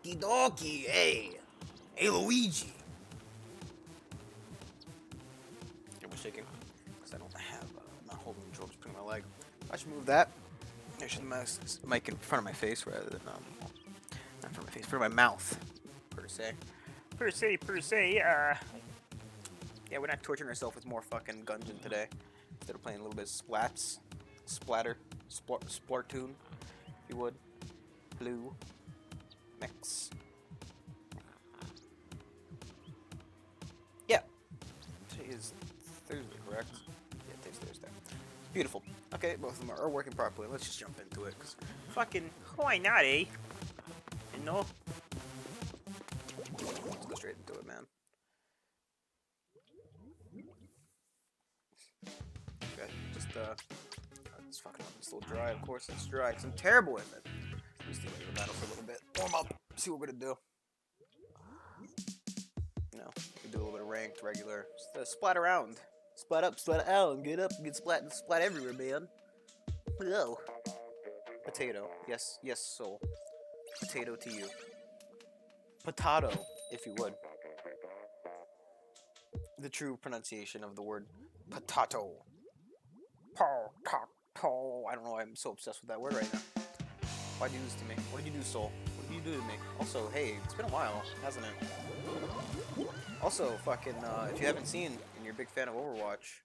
Okie dokie, hey. Hey, Luigi. Yeah, we're shaking. Because I don't have, I'm not holding the control, just putting my leg. I should move that. I should mic in front of my face rather than, not in front of my face, in front of my mouth, per se. Per se, yeah, we're not torturing ourselves with more fucking Gungeon today. Instead of playing a little bit of Splatoon, if you would. Blue. Mix. Yeah. Today is Thursday, correct? Yeah, today's Thursday. Beautiful. Okay, both of them are working properly. Let's just jump into it, cause fucking why not, eh? You know? Let's go straight into it, man. Okay, just it's fucking up. It's a little dry, of course it's dry, cause I'm terrible with it. Let's do a battle for a little bit. Warm up. See what we're gonna do. You know, we do a little bit of ranked, regular. Just, splat around. Splat up, splat out, get up, get splat everywhere, man. Hello. Potato. Yes, yes, soul. Potato to you. Potato, if you would. The true pronunciation of the word potato. Potato. I don't know why I'm so obsessed with that word right now. Why'd you do this to me? What did you do, soul? What did you do to me? Also, hey, it's been a while, hasn't it? Also, fucking, if you haven't seen, and you're a big fan of Overwatch,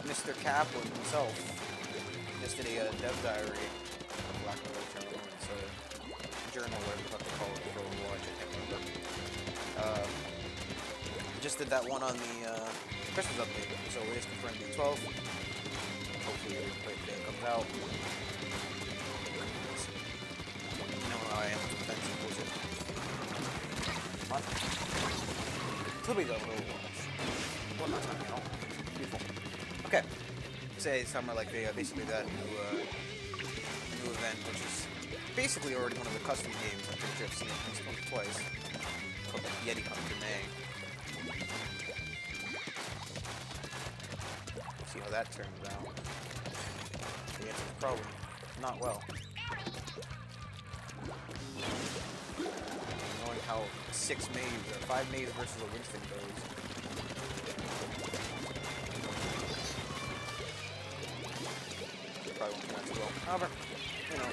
Mr. Kaplan himself just did a dev diary, for lack of a better term, it's a journal, whatever the fuck they call it for Overwatch, I can't remember. Just did that one on the, Christmas update, so it is confirmed to be 12. Hopefully, the play today comes out. You know how I am with defense equals it. What? Till we go to Overwatch. One more time, you know? Beautiful. Okay. Say summer like they basically got a new event, which is basically already one of the custom games. I'm pretty sure I've seen it at least twice. It's called like Yeti Hunter May. See how that turns out. The answer is probably not well. Knowing how 6 Maze or 5 Maze versus a Winston goes. Probably won't turn out too well. However, you know.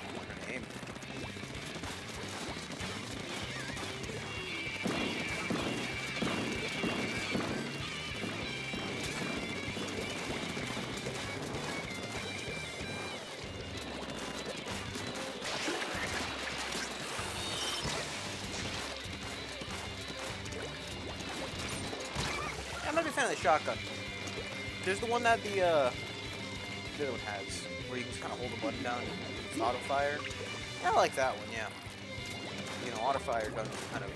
I'm gonna aim. I'm not a big fan of the shotgun. There's the one that the other one has, where you can just kind of hold the button down and it's auto fire. I like that one, yeah. You know, auto fire gun is kind of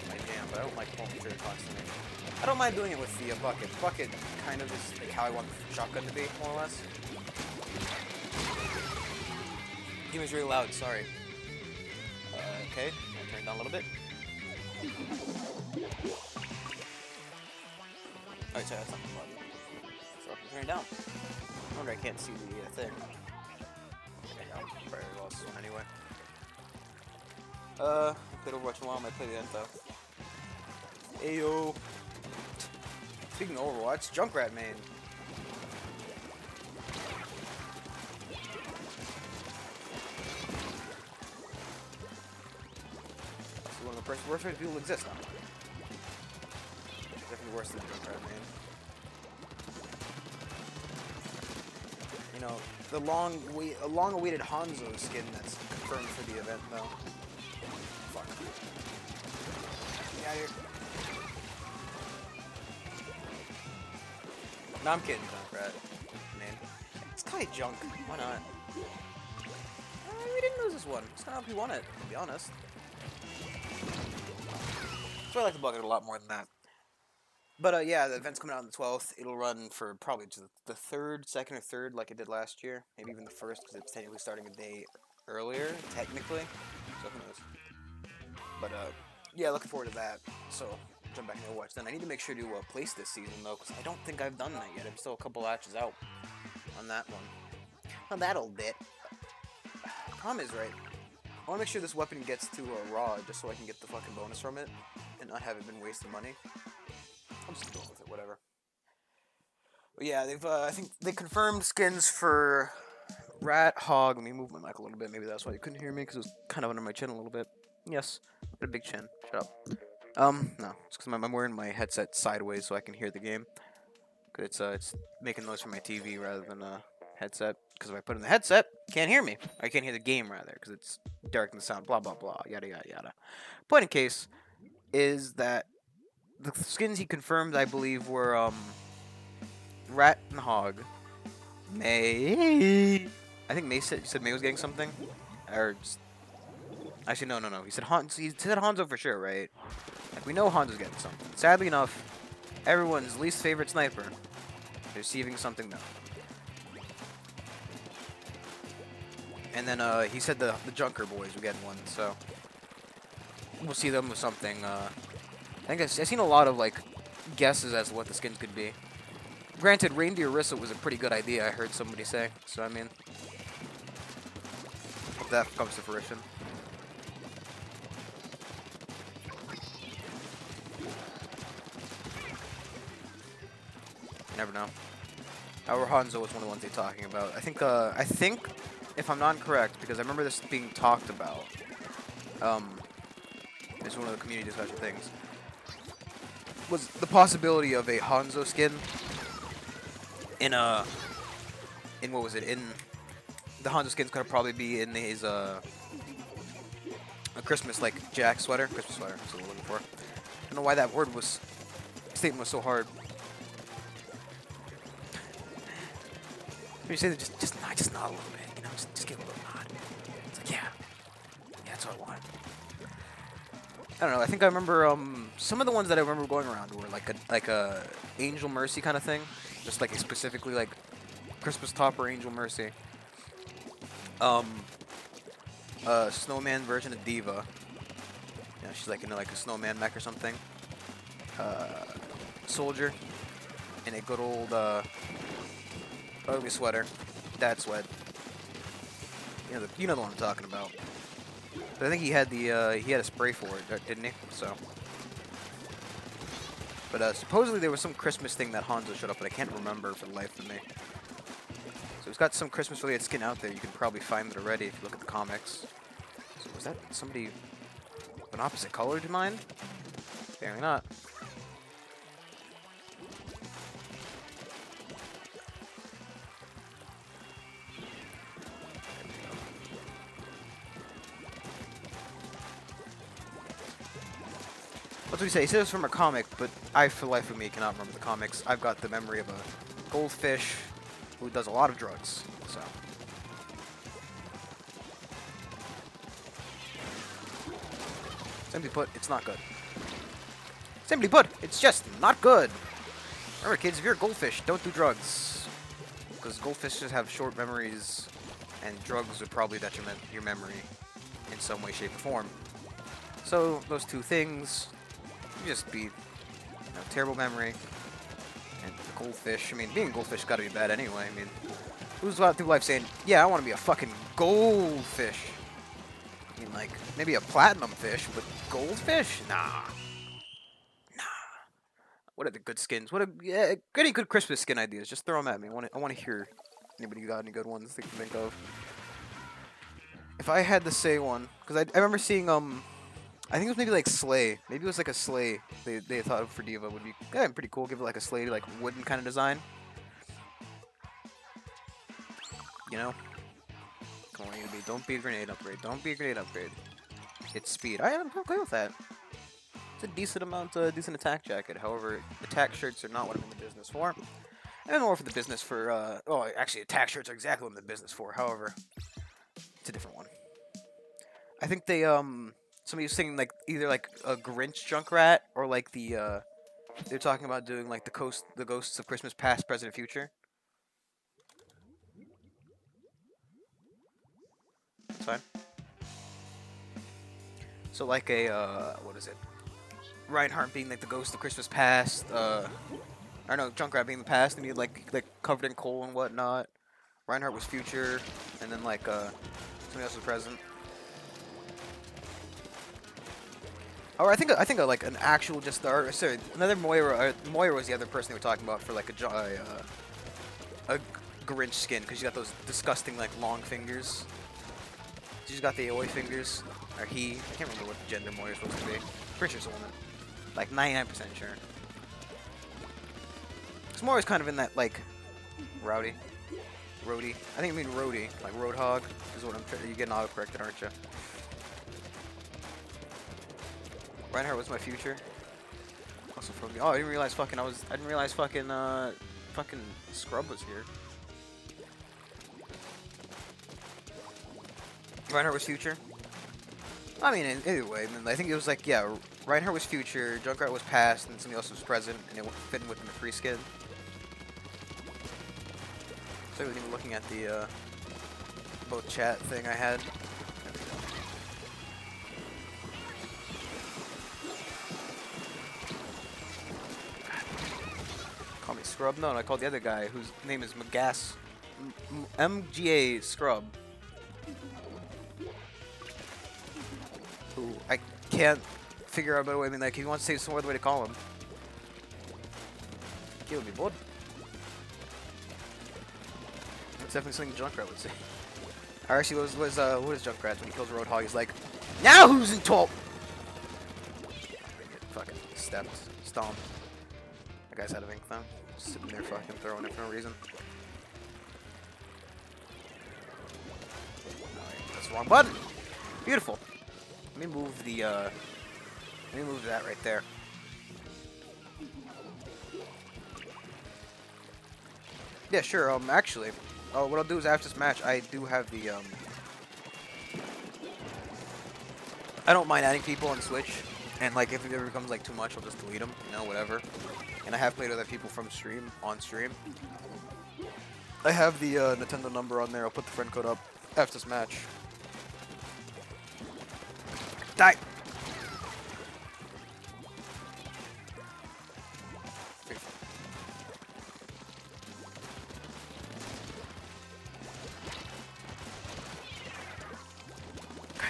my jam, but I don't like pulling the trigger constantly. I don't mind doing it with the bucket. Bucket kind of is like how I want the shotgun to be, more or less. The game is really loud, sorry. Okay, I'll turn it down a little bit. Alright, sorry, that's not the button. So, turn it down. I wonder I can't see the thing. Okay, I'll probably lost this one anyway. I played Overwatch a while, I might play the end though. Ayo! Speaking of Overwatch, Junkrat main. This is one of the worst ways people exist now. Definitely worse than Junkrat main. You know, the long-awaited Hanzo skin that's confirmed for the event, though. Fuck. Get out of here. No, I'm kidding, Junkrat. Man, it's kind of junk. Why not? We didn't lose this one. It's not how we won it, to be honest. So I like the bucket a lot more than that. But yeah, the event's coming out on the 12th. It'll run for probably to the second or third, like it did last year. Maybe even the first, because it's technically starting a day earlier, technically. So who knows? But yeah, looking forward to that. So jump back and watch then. I need to make sure to place this season though, because I don't think I've done that yet. I'm still a couple matches out on that one. Not that old bit. Problem is, right, I want to make sure this weapon gets to raw just so I can get the fucking bonus from it and not have it been wasting money. I'm just going with it, whatever. But yeah, they've I think they confirmed skins for Rat, Hog. Let me move my mic a little bit. Maybe that's why you couldn't hear me because it was kind of under my chin a little bit. Yes, a big chin. Shut up. No, it's because I'm wearing my headset sideways so I can hear the game. Cause it's making noise from my TV rather than a headset. Because if I put in the headset, you can't hear me. I can't hear the game rather because it's darkening the sound. Blah blah blah. Yada yada yada. Point in case is that the skins he confirmed, I believe, were Rat and Hog. May. I think May said May was getting something, or just, actually no. He said Hanzo for sure, right? Like we know Hanzo's getting something. Sadly enough, everyone's least favorite sniper is receiving something now. And then he said the Junker boys were getting one, so we'll see them with something. I think I've seen a lot of like guesses as to what the skins could be. Granted, Reindeer Rissa was a pretty good idea, I heard somebody say. So, I mean, hope that comes to fruition. You never know. Our Hanzo was one of the ones they're talking about. I think, if I'm not incorrect, because I remember this being talked about, it's one of the community discussion things, was the possibility of a Hanzo skin in what was it? In the Hanzo skin's gonna probably be in his a Christmas like Jack sweater, Christmas sweater. That's what I'm looking for. I don't know why that statement was so hard. You say that just nod a little bit, you know, just give a little nod. It's like yeah, that's what I want. I don't know. I think I remember some of the ones that I remember going around were like a Angel Mercy kind of thing, just like a specifically like Christmas Topper Angel Mercy. Snowman version of Diva. Yeah, she's like in like a snowman mech or something. Soldier in a good old ugly sweater. Dad sweat. You know the one I'm talking about. But I think he had a spray for it, didn't he? So. But supposedly there was some Christmas thing that Hanzo showed up, but I can't remember for the life of me. So he's got some Christmas-related skin out there. You can probably find it already if you look at the comics. So was that somebody with an opposite color to mine? Apparently not. What's what he say? He said it was from a comic, but I, for the life of me, cannot remember the comics. I've got the memory of a goldfish who does a lot of drugs, so. Simply put, it's not good. Simply put, it's just not good. Remember, kids, if you're a goldfish, don't do drugs. Because goldfishes have short memories, and drugs would probably detriment your memory in some way, shape, or form. So, those two things, just be, terrible memory, and the goldfish. I mean, being a goldfish gotta be bad anyway. I mean, who's out through life saying, yeah, I want to be a fucking goldfish? I mean, like, maybe a platinum fish, but goldfish? Nah. What are the good skins? Any good Christmas skin ideas? Just throw them at me. I want to hear anybody got any good ones they can think of. If I had to say one, because I remember seeing I think it was maybe like Sleigh. Maybe it was like a Sleigh they thought of for Diva would be pretty cool. Give it like a Sleigh, like wooden kind of design. You know? Come on, don't be a grenade upgrade. Don't be a grenade upgrade. It's speed. I'm okay with that. It's a decent amount, decent attack jacket. However, attack shirts are not what I'm in the business for. I'm more for the business for, actually attack shirts are exactly what I'm in the business for. However, it's a different one. I think they, somebody was saying like either like a Grinch Junkrat or like the they're talking about doing like the Ghosts of Christmas Past, Present, Future. That's fine. So like a what is it? Reinhardt being like the Ghost of Christmas Past. I don't know, Junkrat being the past and being like covered in coal and whatnot. Reinhardt was future, and then like somebody else was present. Or I think like an actual just sorry, another Moira. Moira was the other person they were talking about for like a Grinch skin because she's got those disgusting like long fingers. She's got the Aoi fingers, or he. I can't remember what gender Moira's supposed to be. Pretty sure it's a woman. Like 99% sure. Because Moira's kind of in that like roadie. I think I mean roadie, like roadhog is what I'm trying. You're getting auto-corrected, aren't you? Reinhardt was my future. Also from me. Oh, I didn't realize fucking fucking Scrub was here. Reinhardt was future. I mean, either way, I think it was like, yeah, Reinhardt was future, Junkrat was past, and somebody else was present, and it fit in within the free skin. So I wasn't even looking at the both chat thing I had. Call me Scrub? No, I called the other guy whose name is MGA Scrub. Who I can't figure out a better way. I mean, like, if you want to say some other way to call him. Kill me, bud. That's definitely something Junkrat would say. Or actually, what is Junkrat when he kills Roadhog? He's like, now who's in top? Fucking stepped, stomped. That guy's out of ink though. Just sitting there fucking throwing it for no reason. No, that's the wrong button. Beautiful. Let me move the. Let me move that right there. Yeah, sure. Actually. Oh, what I'll do is after this match, I do have the, I don't mind adding people on Switch, and, like, if it ever becomes, like, too much, I'll just delete them, you know, whatever. And I have played with other people from stream, on stream. I have the, Nintendo number on there. I'll put the friend code up after this match. Die!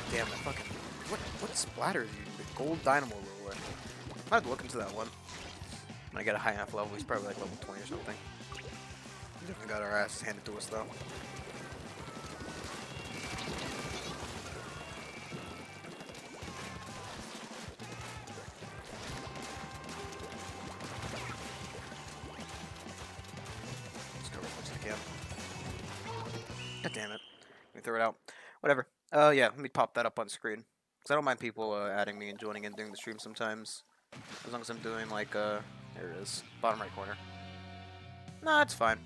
Damn, I fucking... What splatters you? The gold dynamo roller. I have to look into that one. When I get a high enough level, he's probably like level 20 or something. We definitely got our asses handed to us though. Let's go as much as I can. God damn it. Let me throw it out. Whatever. Yeah, let me pop that up on screen. Because I don't mind people adding me and joining in during the stream sometimes. As long as I'm doing, like, there it is. Bottom right corner. Nah, it's fine.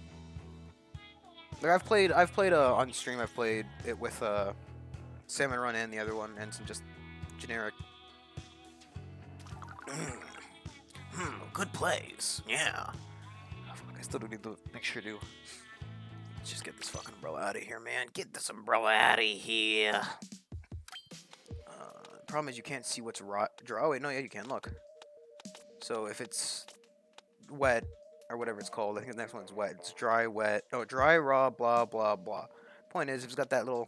Like, I've played, on stream, I've played it with, Salmon Run and the other one, and some just generic... good plays. Yeah. Oh, fuck, I still do need to make sure to... Let's just get this fucking umbrella out of here, man. Get this umbrella out of here. The problem is you can't see what's dry. Oh, wait, no, yeah, you can. Look. So if it's wet, or whatever it's called, I think the next one's wet. It's dry, wet. Oh, dry, raw, blah, blah, blah. Point is, if it's got that little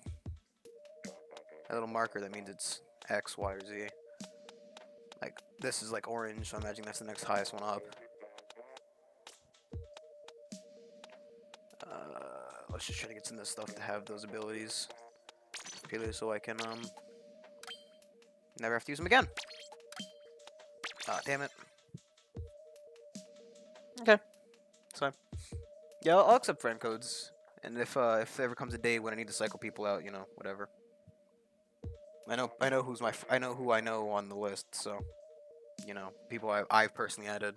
marker, that means it's X, Y, or Z. Like, this is like orange, so I'm imagining that's the next highest one up. Let's just try to get some of this stuff to have those abilities. Okay, so I can, never have to use them again. Ah, damn it. Okay. It's fine. Yeah, I'll accept friend codes. And if there ever comes a day when I need to cycle people out, you know, whatever. I know who I know on the list, so, you know, people I've personally added.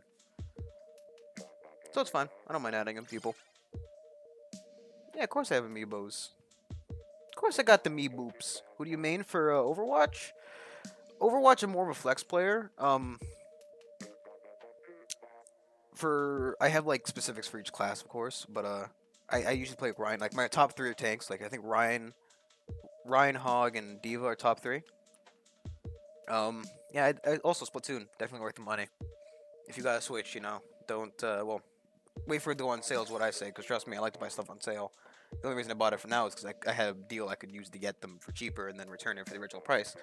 So it's fine. I don't mind adding them people. Yeah, of course I have amiibos. Of course I got the Meeboops. Who do you main for Overwatch? Overwatch, I'm more of a flex player. I have like specifics for each class, of course, but I usually play with Ryan. Like my top 3 are tanks. Like I think Ryan, Hog, and Diva are top 3. Yeah, I also Splatoon, definitely worth the money. If you got a Switch, you know, don't well, wait for it to go on sale is what I say. Because trust me, I like to buy stuff on sale. The only reason I bought it for now is because I had a deal I could use to get them for cheaper and then return it for the original price.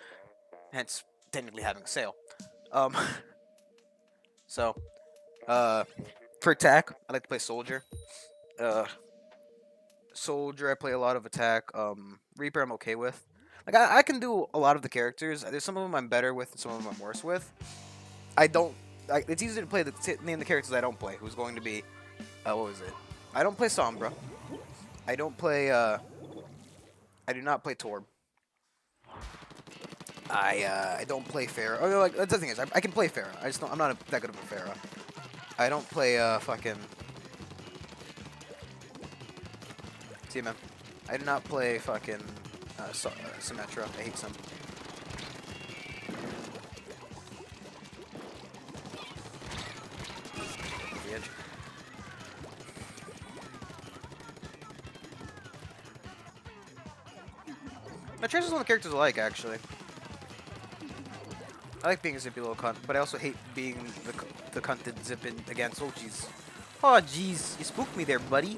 Hence, technically having a sale. Um, so, uh, for attack, I like to play Soldier. Uh, Soldier, I play a lot of attack. Reaper, I'm okay with. Like, I can do a lot of the characters. There's some of them I'm better with and some of them I'm worse with. I don't. It's easy to play name the characters I don't play. Who's going to be? What was it? I don't play Sombra. I don't play. I do not play Torb. I don't play Pharah. Oh, no, like the thing is, I can play Pharah. I just don't. I'm not that good of a Pharah. I don't play fucking. See, man. I do not play fucking Symmetra. I hate some. The edge. Tracer's one of the characters I like, actually. I like being a zippy little cunt, but I also hate being the cunt that zip in against. Oh, jeez. Oh, jeez. You spooked me there, buddy.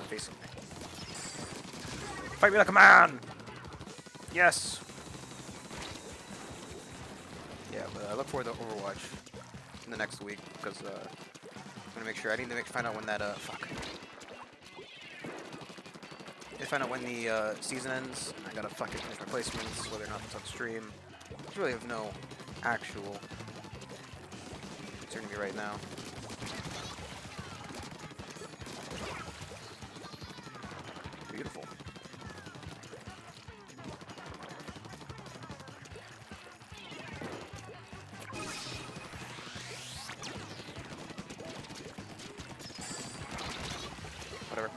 Facing me. Fight me like a man! Yes! Yeah, but I look forward to Overwatch in the next week, because, I'm gonna make sure, I need to find out when that, fuck. I need to find out when the, season ends. I gotta fucking finish my placements, whether or not it's on stream. I really have no actual concern to me right now. Beautiful. Whatever.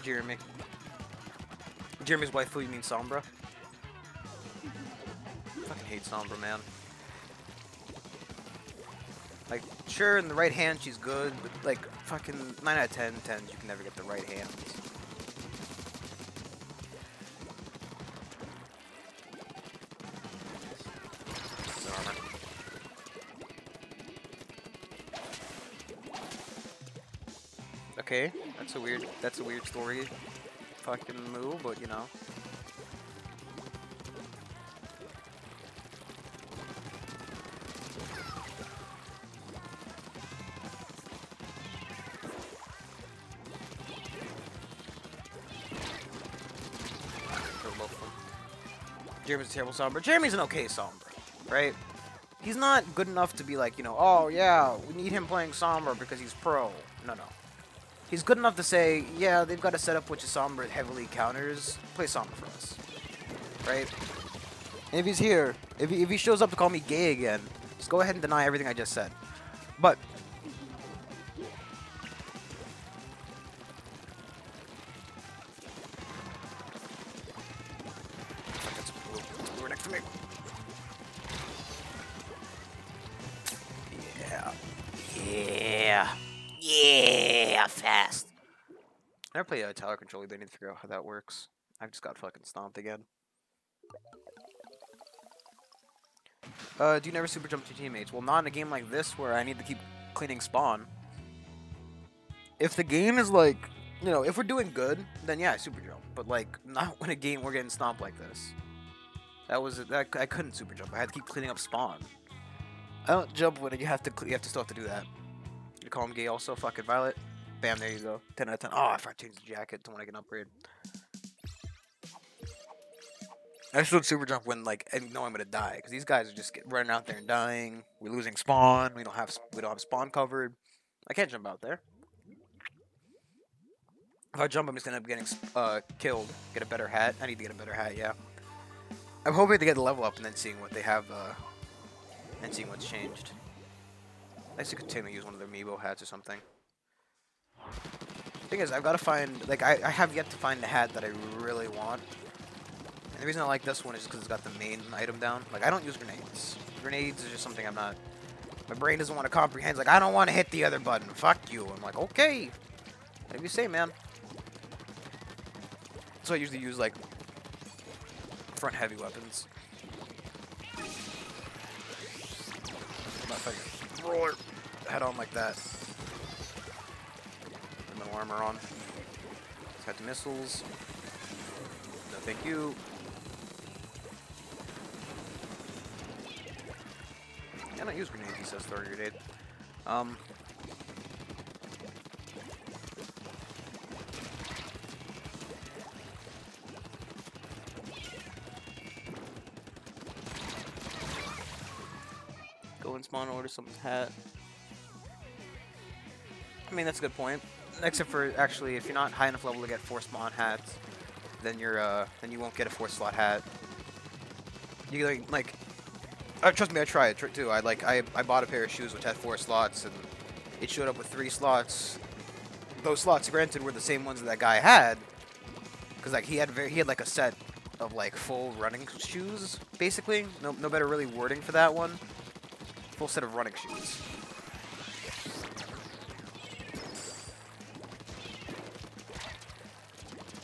Jeremy. Jeremy's wife, who you mean Sombra? I fucking hate Sombra, man. Like, sure, in the right hand she's good, but like, fucking 9 out of 10 times you can never get the right hands. Okay, that's a weird story fucking move, but you know. Jeremy's a terrible Sombra. Jeremy's an okay Sombra, right? He's not good enough to be like, you know, oh yeah, we need him playing Sombra because he's pro. No. He's good enough to say, yeah, they've got a setup which is Sombra heavily counters. Play Sombra for us, right? And if he's here, if he shows up to call me gay again, just go ahead and deny everything I just said. But we're next to me. Yeah, fast. I never played a tower controller. They need to figure out how that works. I've just got fucking stomped again. Do you never super jump to teammates? Well, not in a game like this where I need to keep cleaning spawn. If the game is like, you know, if we're doing good, then yeah, I super jump. But like, not when a game we're getting stomped like this. I couldn't super jump. I had to keep cleaning up spawn. I don't jump when you still have to do that. You call him gay also, fucking Violet. Bam, there you go. 10 out of 10. Oh, I forgot to change the jacket to when I can upgrade. I just don't super jump when like I know I'm gonna die, because these guys are just running out there and dying. We're losing spawn. We don't have spawn covered. I can't jump out there. If I jump, I'm just gonna end up getting killed. Get a better hat. I need to get a better hat. Yeah. I'm hoping to get the level up and then seeing what they have, and seeing what's changed. I guess you could use one of their Amiibo hats or something. Thing is, I've got to find, like, I have yet to find the hat that I really want. And the reason I like this one is because it's got the main item down. Like, I don't use grenades. Grenades is just something I'm not, my brain doesn't want to comprehend. It's like, I don't want to hit the other button. Fuck you. I'm like, okay. Whatever you say, man. So I usually use, like, front heavy weapons. Not if I can roll her head on like that. Put no armor on. It's got the missiles. No, thank you. I don't use grenades, he says, throw a grenade. Go in spawn, order someone's hat. I mean, that's a good point. Except for, actually, if you're not high enough level to get 4 spawn hats, then then you won't get a 4 slot hat. You like trust me, I tried it too. I bought a pair of shoes which had 4 slots, and it showed up with 3 slots. Those slots, granted, were the same ones that guy had, because like he had like a set of like full running shoes, basically. No better really wording for that one. Full set of running shoes.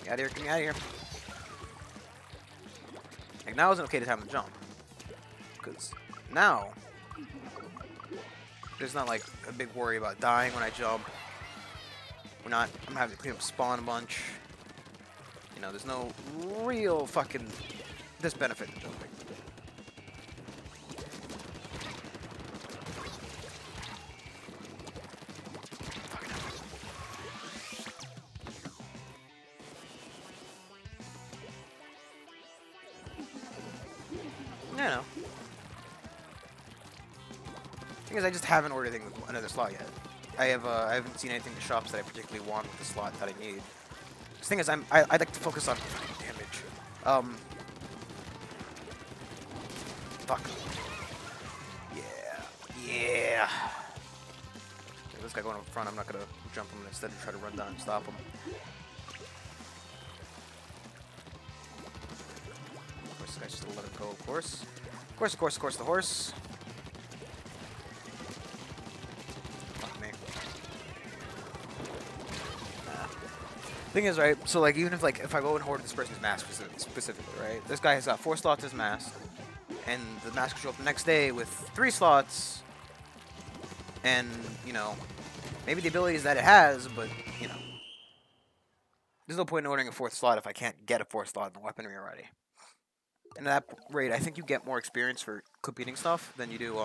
Get out of here! Get me out of here! Like now isn't okay to time to jump. Because now, there's not like a big worry about dying when I jump. I'm having to clean up spawn a bunch. You know, there's no real fucking disbenefit in jumping. Yeah, I know. Thing is, I just haven't ordered anything with another slot yet. I haven't seen anything in the shops that I particularly want with the slot that I need. The thing is, I like to focus on damage. Fuck. Yeah. This guy going up front, I'm not gonna jump him, instead try to run down and stop him. Of course, this guy's just gonna let him go, of course. Of course, the horse. Fuck me. Thing is, right, so like, even if I go and hoard this person's mask specifically, right? This guy has got 4 slots in his mask, and the mask will show up the next day with 3 slots, and, you know, maybe the abilities that it has, but, you know, there's no point in ordering a 4th slot if I can't get a 4th slot in the weaponry already. And at that rate, I think you get more experience for completing stuff than you do,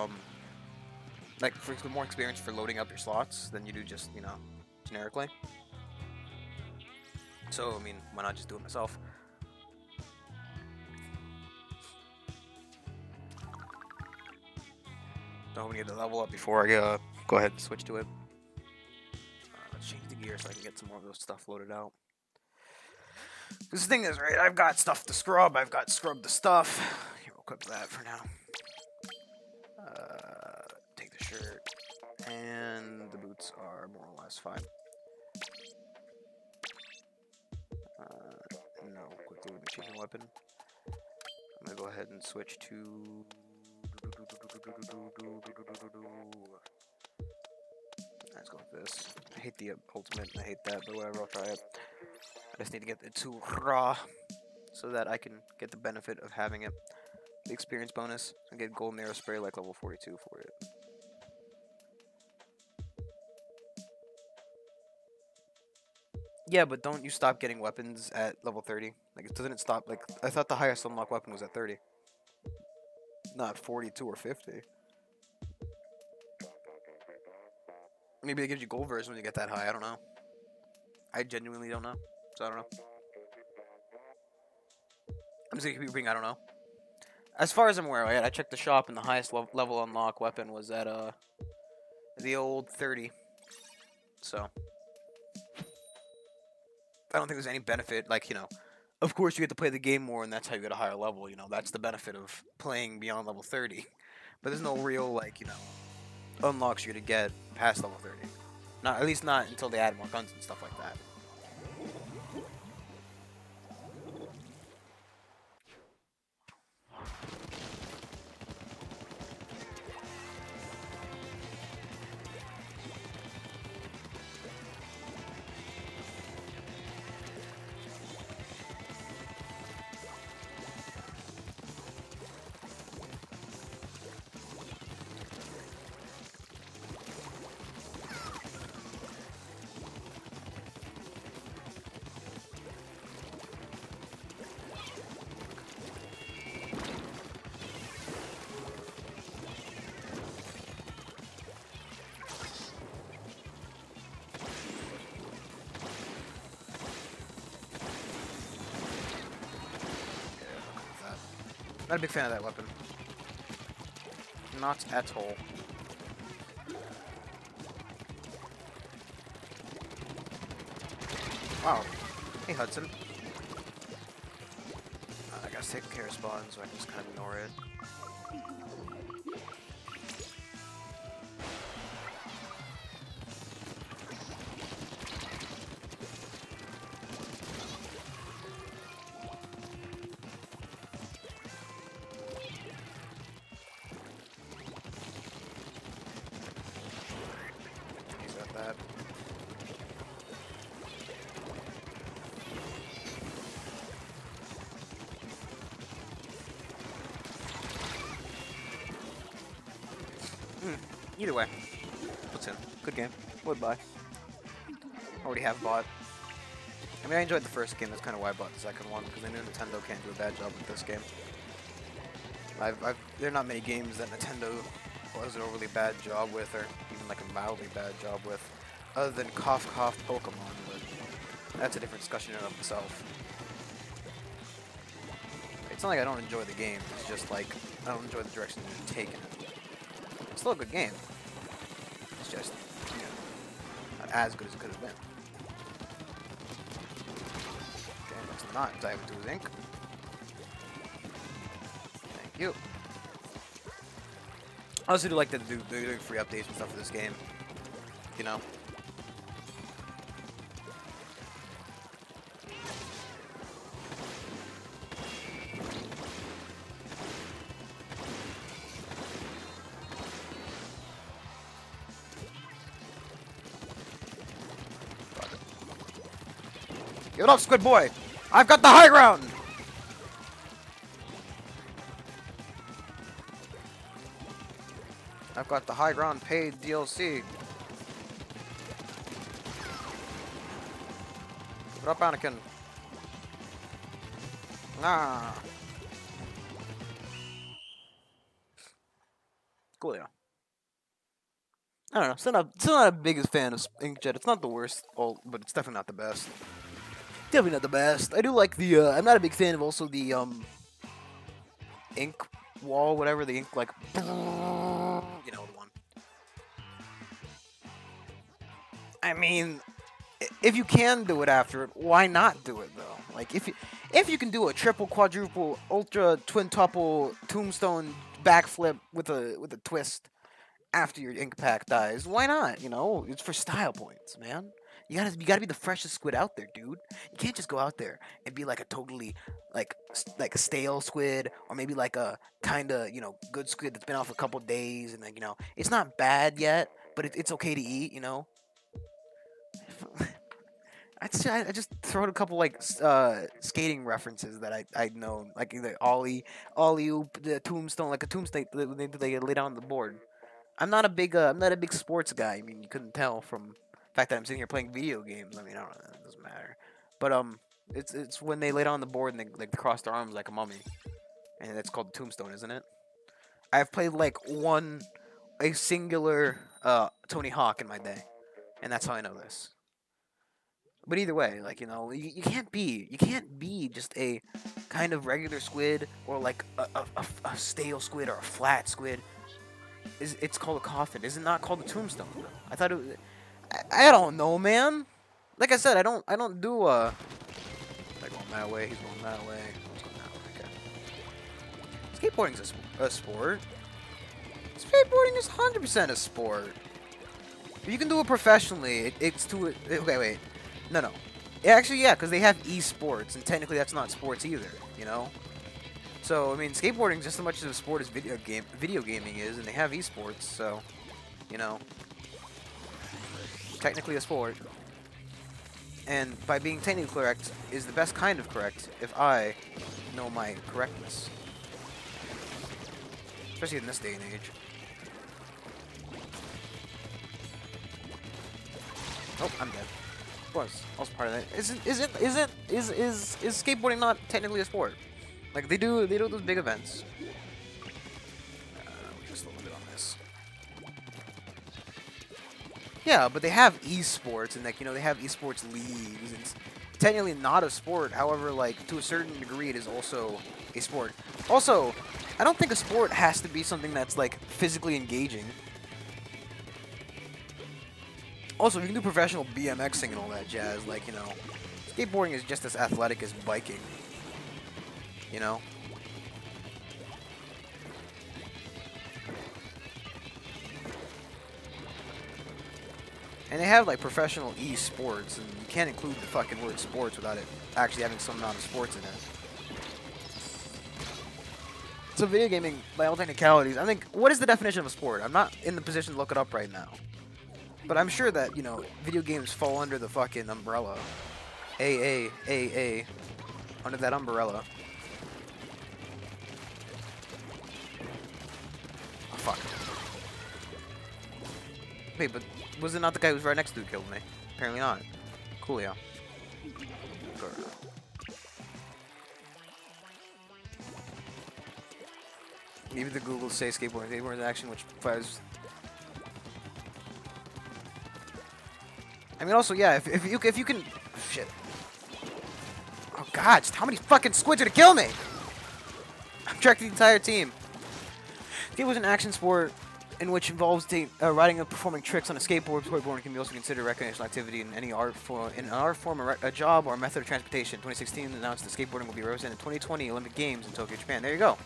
like, more experience for loading up your slots than you do just, you know, generically. So, I mean, why not just do it myself? Don't want to get the level up before I go ahead and switch to it. Let's change the gear so I can get some more of those stuff loaded out. Because the thing is, right, I've got stuff to scrub. I've got scrub the stuff. Here, we'll equip that for now. Take the shirt. And the boots are more or less fine. No, quickly with the changing weapon. I'm going to go ahead and switch to... Let's go with this. I hate the ultimate, I hate that, but whatever, I'll try it. I just need to get it to raw so that I can get the benefit of having it. The experience bonus, and get golden arrow spray like level 42 for it. Yeah, but don't you stop getting weapons at level 30? Like, doesn't it stop? Like, I thought the highest unlock weapon was at 30. Not 42 or 50. Maybe it gives you gold version when you get that high, I don't know. I genuinely don't know, so I don't know. I'm just gonna keep repeating, I don't know. As far as I'm aware, I checked the shop and the highest level unlock weapon was at, the old 30. So. I don't think there's any benefit, like, you know, of course you get to play the game more and that's how you get a higher level, you know, that's the benefit of playing beyond level 30. But there's no real, like, you know, unlocks you're to get past level 30. Not, at least not until they add more guns and stuff like that. Not a big fan of that weapon. Not at all. Wow. Hey, Hudson. I gotta take care of spawn, so I can just kind of ignore it. He's got that. Either way, Splatoon, good game. Would buy. Already have bought. I mean, I enjoyed the first game. That's kind of why I bought the second one, because I knew Nintendo can't do a bad job with this game. There are not many games that Nintendo does an overly bad job with, or even like a mildly bad job with, other than Cough Cough Pokemon. But that's a different discussion in and of itself. It's not like I don't enjoy the game. It's just like I don't enjoy the direction they're taking it. It's still a good game. It's just, you know, not as good as it could have been. Okay, that's not dive into his ink. Thank you. I also do like that they're doing free updates and stuff for this game. You know? Give it up, Squid Boy! I've got the high ground! I've got the high ground paid DLC. Give it up, Anakin. Ah. Cool, yeah. I don't know. Still not a biggest fan of Inkjet. It's not the worst, but it's definitely not the best. Definitely not the best. I do like the, I'm not a big fan of also the, ink wall, whatever, the ink, like, you know the one. I mean, if you can do it after it, why not do it, though? Like, if you can do a triple, quadruple, ultra, twintuple, tombstone, backflip with a twist after your ink pack dies, why not? You know, it's for style points, man. You gotta be the freshest squid out there, dude. You can't just go out there and be like a totally like a stale squid, or maybe like a kind of, you know, good squid that's been off a couple days, and then, you know, it's not bad yet, but it's okay to eat, you know. I just throw out a couple like skating references that I know, like the ollie oop, the tombstone, like a tombstone they lay down on the board. I'm not a big sports guy. I mean, you couldn't tell from the fact that I'm sitting here playing video games. I mean, I don't know, it doesn't matter. But it's when they lay down on the board and they like cross their arms like a mummy, and it's called the tombstone, isn't it? I've played like a singular Tony Hawk in my day, and that's how I know this. But either way, like, you know, you can't be just a kind of regular squid, or like a stale squid, or a flat squid. It's called a coffin. Is it not called a tombstone? I thought it was, I don't know, man. Like I said, I don't do like going that way. He's going that way. He's going that way. Okay. Skateboarding's a sport. Skateboarding is 100% a sport. If you can do it professionally, it's to it. Okay, wait. No. Actually, yeah, because they have esports, and technically that's not sports either, you know? So, I mean, skateboarding is just as much of a sport as video gaming is, and they have esports, so, you know, technically a sport. And by being technically correct is the best kind of correct if I know my correctness. Especially in this day and age. Oh, I'm dead. Of course, also part of that. Is skateboarding not technically a sport? Like they do those big events. Just a little bit on this. Yeah, but they have esports, and like, you know, they have esports leagues, and it's technically not a sport. However, like to a certain degree, it is also a sport. Also, I don't think a sport has to be something that's like physically engaging. Also, you can do professional BMXing and all that jazz. Like, you know, skateboarding is just as athletic as biking. You know? And they have like professional esports, and you can't include the fucking word sports without it actually having some amount of sports in it. So video gaming, by all technicalities, I think, what is the definition of a sport? I'm not in the position to look it up right now. But I'm sure that, you know, video games fall under the fucking umbrella. A, under that umbrella. Oh, fuck. Wait, but was it not the guy who was right next to who killed me? Apparently not. Coolio. Maybe the Google say skateboarding action, which fires. I mean, also, yeah, if you can, shit. Oh God, just how many fucking squids are to kill me? I'm tracking the entire team. Skate was an action sport in which involves riding and performing tricks on a skateboard. Skateboarding can be also considered a recreational activity in any art form, a job, or a method of transportation. 2016 announced that skateboarding will be represented in 2020 Olympic Games in Tokyo, Japan. There you go.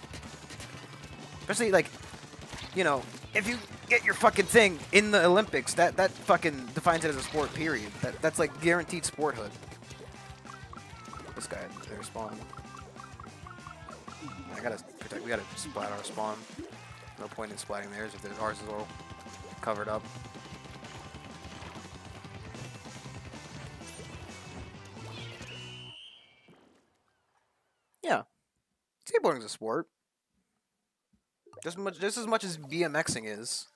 Especially, like, you know, if you get your fucking thing in the Olympics, that fucking defines it as a sport, period. That's like guaranteed sporthood. This guy, their spawn. I gotta protect, we gotta splat our spawn. No point in splatting theirs if ours is all covered up. Yeah. Skateboarding's a sport. Just as much as BMXing is.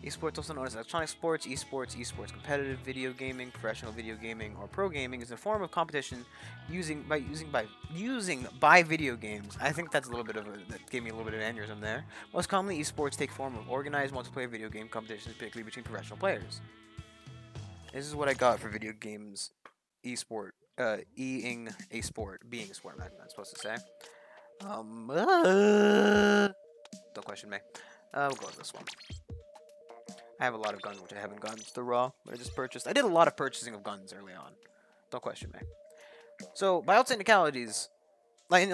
Esports, also known as electronic sports, esports, competitive video gaming, professional video gaming, or pro gaming, is a form of competition by video games. I think that's a little bit of that gave me a little bit of an aneurysm there. Most commonly, esports take form of organized multiplayer video game competitions, particularly between professional players. This is what I got for video games, esport. Being a sport, I'm not supposed to say. Don't question me. We'll go with this one. I have a lot of guns, which I haven't gotten to the raw, but I just purchased. I did a lot of purchasing of guns early on. Don't question me. So, by all technicalities, I mean,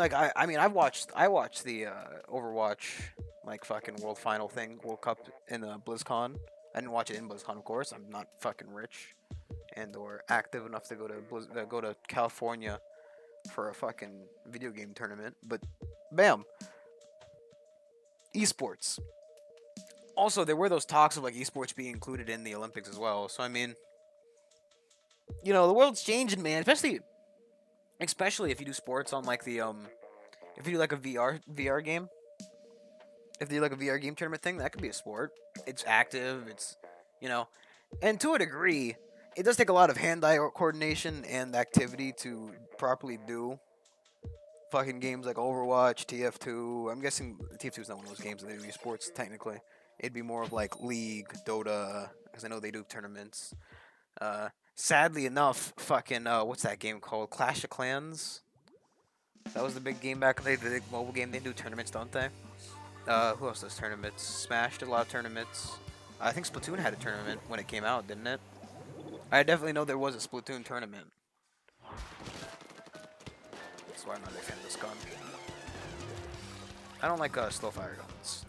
I watched the Overwatch, like, fucking World Final thing, World Cup in BlizzCon. I didn't watch it in BlizzCon, of course. I'm not fucking rich and/or active enough to go to California for a fucking video game tournament. But, bam, esports. Also, there were those talks of like esports being included in the Olympics as well. So I mean, you know, the world's changing, man. Especially if you do sports on like the if you do like a VR game. If you do like a VR game tournament thing, that could be a sport. It's active. It's, you know, and to a degree, it does take a lot of hand-eye coordination and activity to properly do fucking games like Overwatch, TF2. I'm guessing TF2 is not one of those games that they do esports technically. It'd be more of like League, Dota, because I know they do tournaments. Sadly enough, fucking, what's that game called? Clash of Clans? That was the big game back in the day, the big mobile game. They do tournaments, don't they? Who else does tournaments? Smash did a lot of tournaments. I think Splatoon had a tournament when it came out, didn't it? I definitely know there was a Splatoon tournament. That's why I'm not a big fan of this gun. I don't like slow fire guns.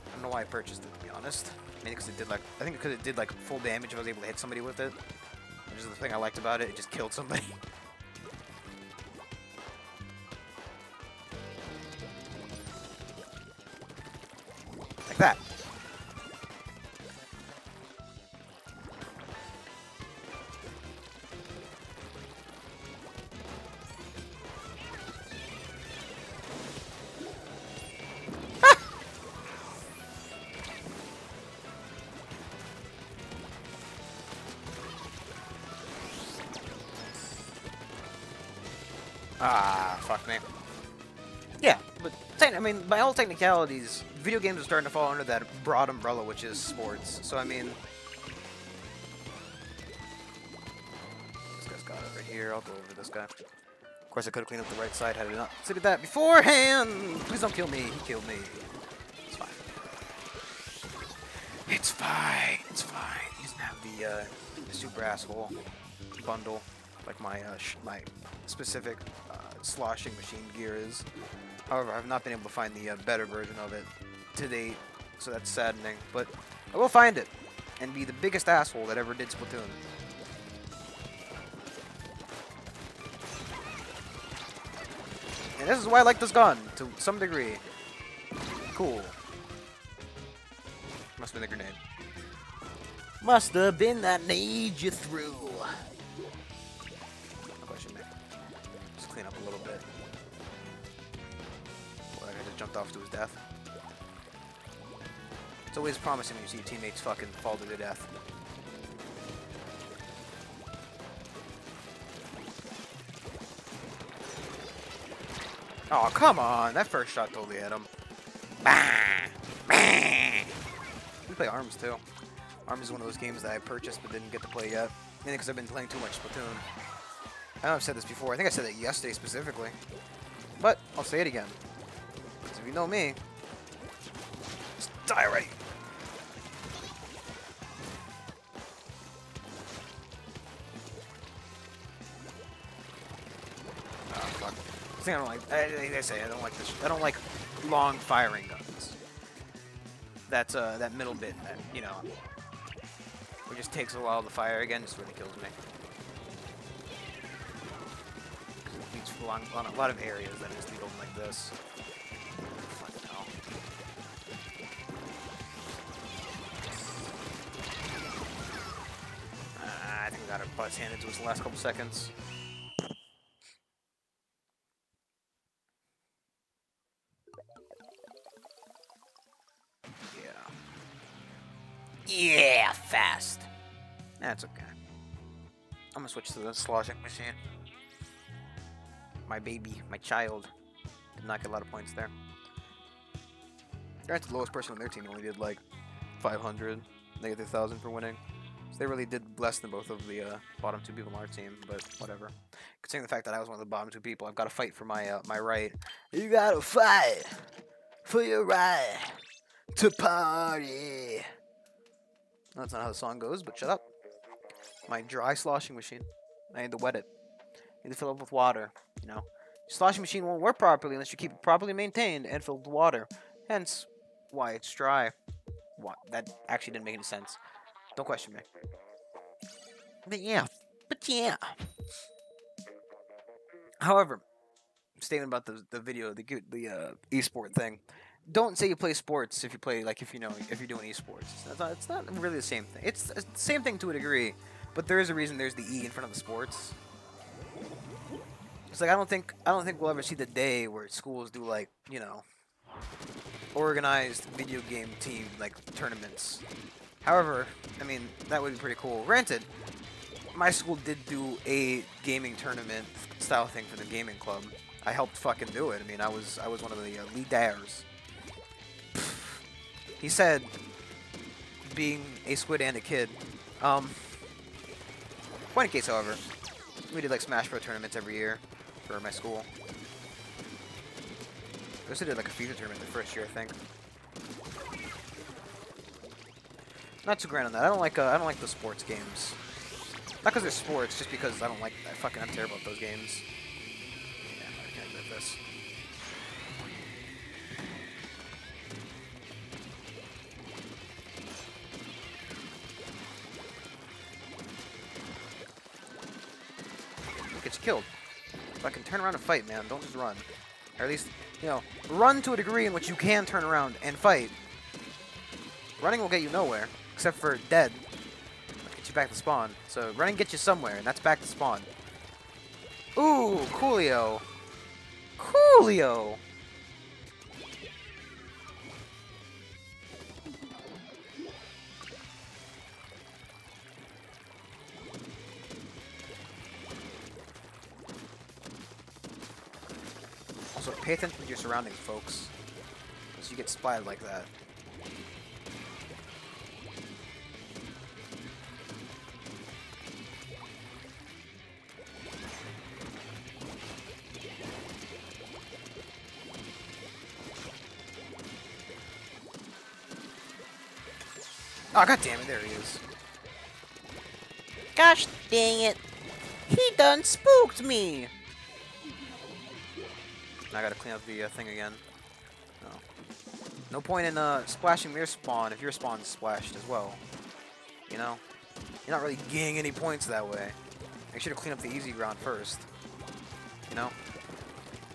I don't know why I purchased it, to be honest. Maybe because it did like, I think because it did like full damage if I was able to hit somebody with it. Which is the thing I liked about it, it just killed somebody. Like that. Ah, fuck me. Yeah, but I mean, by all technicalities, video games are starting to fall under that broad umbrella, which is sports. So I mean, this guy's got it right here. I'll go over this guy. Of course, I could have cleaned up the right side had I not considered that beforehand. Please don't kill me. He killed me. It's fine. It's fine. It's fine. He doesn't have the super asshole bundle like my my specific sloshing machine gear is. However, I've not been able to find the better version of it to date, so that's saddening. But I will find it and be the biggest asshole that ever did Splatoon. And this is why I like this gun, to some degree. Cool. Must have been the grenade. Must have been that nade you threw. No question, man. Just clean up a little bit. Boy, I just jumped off to his death. It's always promising when you see your teammates fucking fall to their death. Oh, come on. That first shot totally hit him. We play ARMS, too. ARMS is one of those games that I purchased but didn't get to play yet. Mainly because I've been playing too much Splatoon. I know I've said this before. I think I said it yesterday specifically. But I'll say it again. Because if you know me, just die right. The thing I don't like, I say I don't like this. I don't like long firing guns. That's that middle bit that it just takes a while to fire again. Just really kills me. It leads on a lot of areas that just lead open like this. Fucking hell. I think I got our butts handed to us in the last couple seconds. Yeah, fast. That's okay. I'm gonna switch to the sloshing machine. My baby, my child, did not get a lot of points there. Granted, the lowest person on their team only did like 500, negative 1,000 for winning. So they really did less than both of the bottom two people on our team, but whatever. Considering the fact that I was one of the bottom two people, I've got to fight for my my right. You gotta fight for your right to party. That's not how the song goes, but shut up. My dry sloshing machine. I need to wet it. I need to fill it up with water, Your sloshing machine won't work properly unless you keep it properly maintained and filled with water. Hence, why it's dry. What? That actually didn't make any sense. Don't question me. But yeah. However, statement about the video, the esport thing. Don't say you play sports if you play if you're doing esports. It's not really the same thing. It's the same thing to a degree, but there is a reason there's the E in front of the sports. It's like I don't think we'll ever see the day where schools do organized video game team tournaments. However, I mean that would be pretty cool. Granted, my school did do a gaming tournament style thing for the gaming club. I helped fucking do it. I mean I was one of the leaders. He said, being a squid and a kid. Point of case, however, we did Smash Bros tournaments every year for my school. We also did a FIFA tournament the first year, I think. Not too grand on that. I don't like the sports games. Not because they're sports, just because I'm terrible at those games. Yeah, I can't admit this. Gets you killed. Fucking turn around and fight, man. Don't just run. Or at least, run to a degree in which you can turn around and fight. Running will get you nowhere, except for dead. It'll get you back to spawn. So running gets you somewhere, and that's back to spawn. Ooh, coolio. Coolio. Also, pay attention to your surroundings, folks. Because you get splattered like that. Oh, god damn it, there he is. Gosh dang it. He done spooked me! Now I gotta clean up the thing again. No. No point in splashing your spawn if your spawn's splashed as well. You know? You're not really gaining any points that way. Make sure to clean up the easy ground first. You know?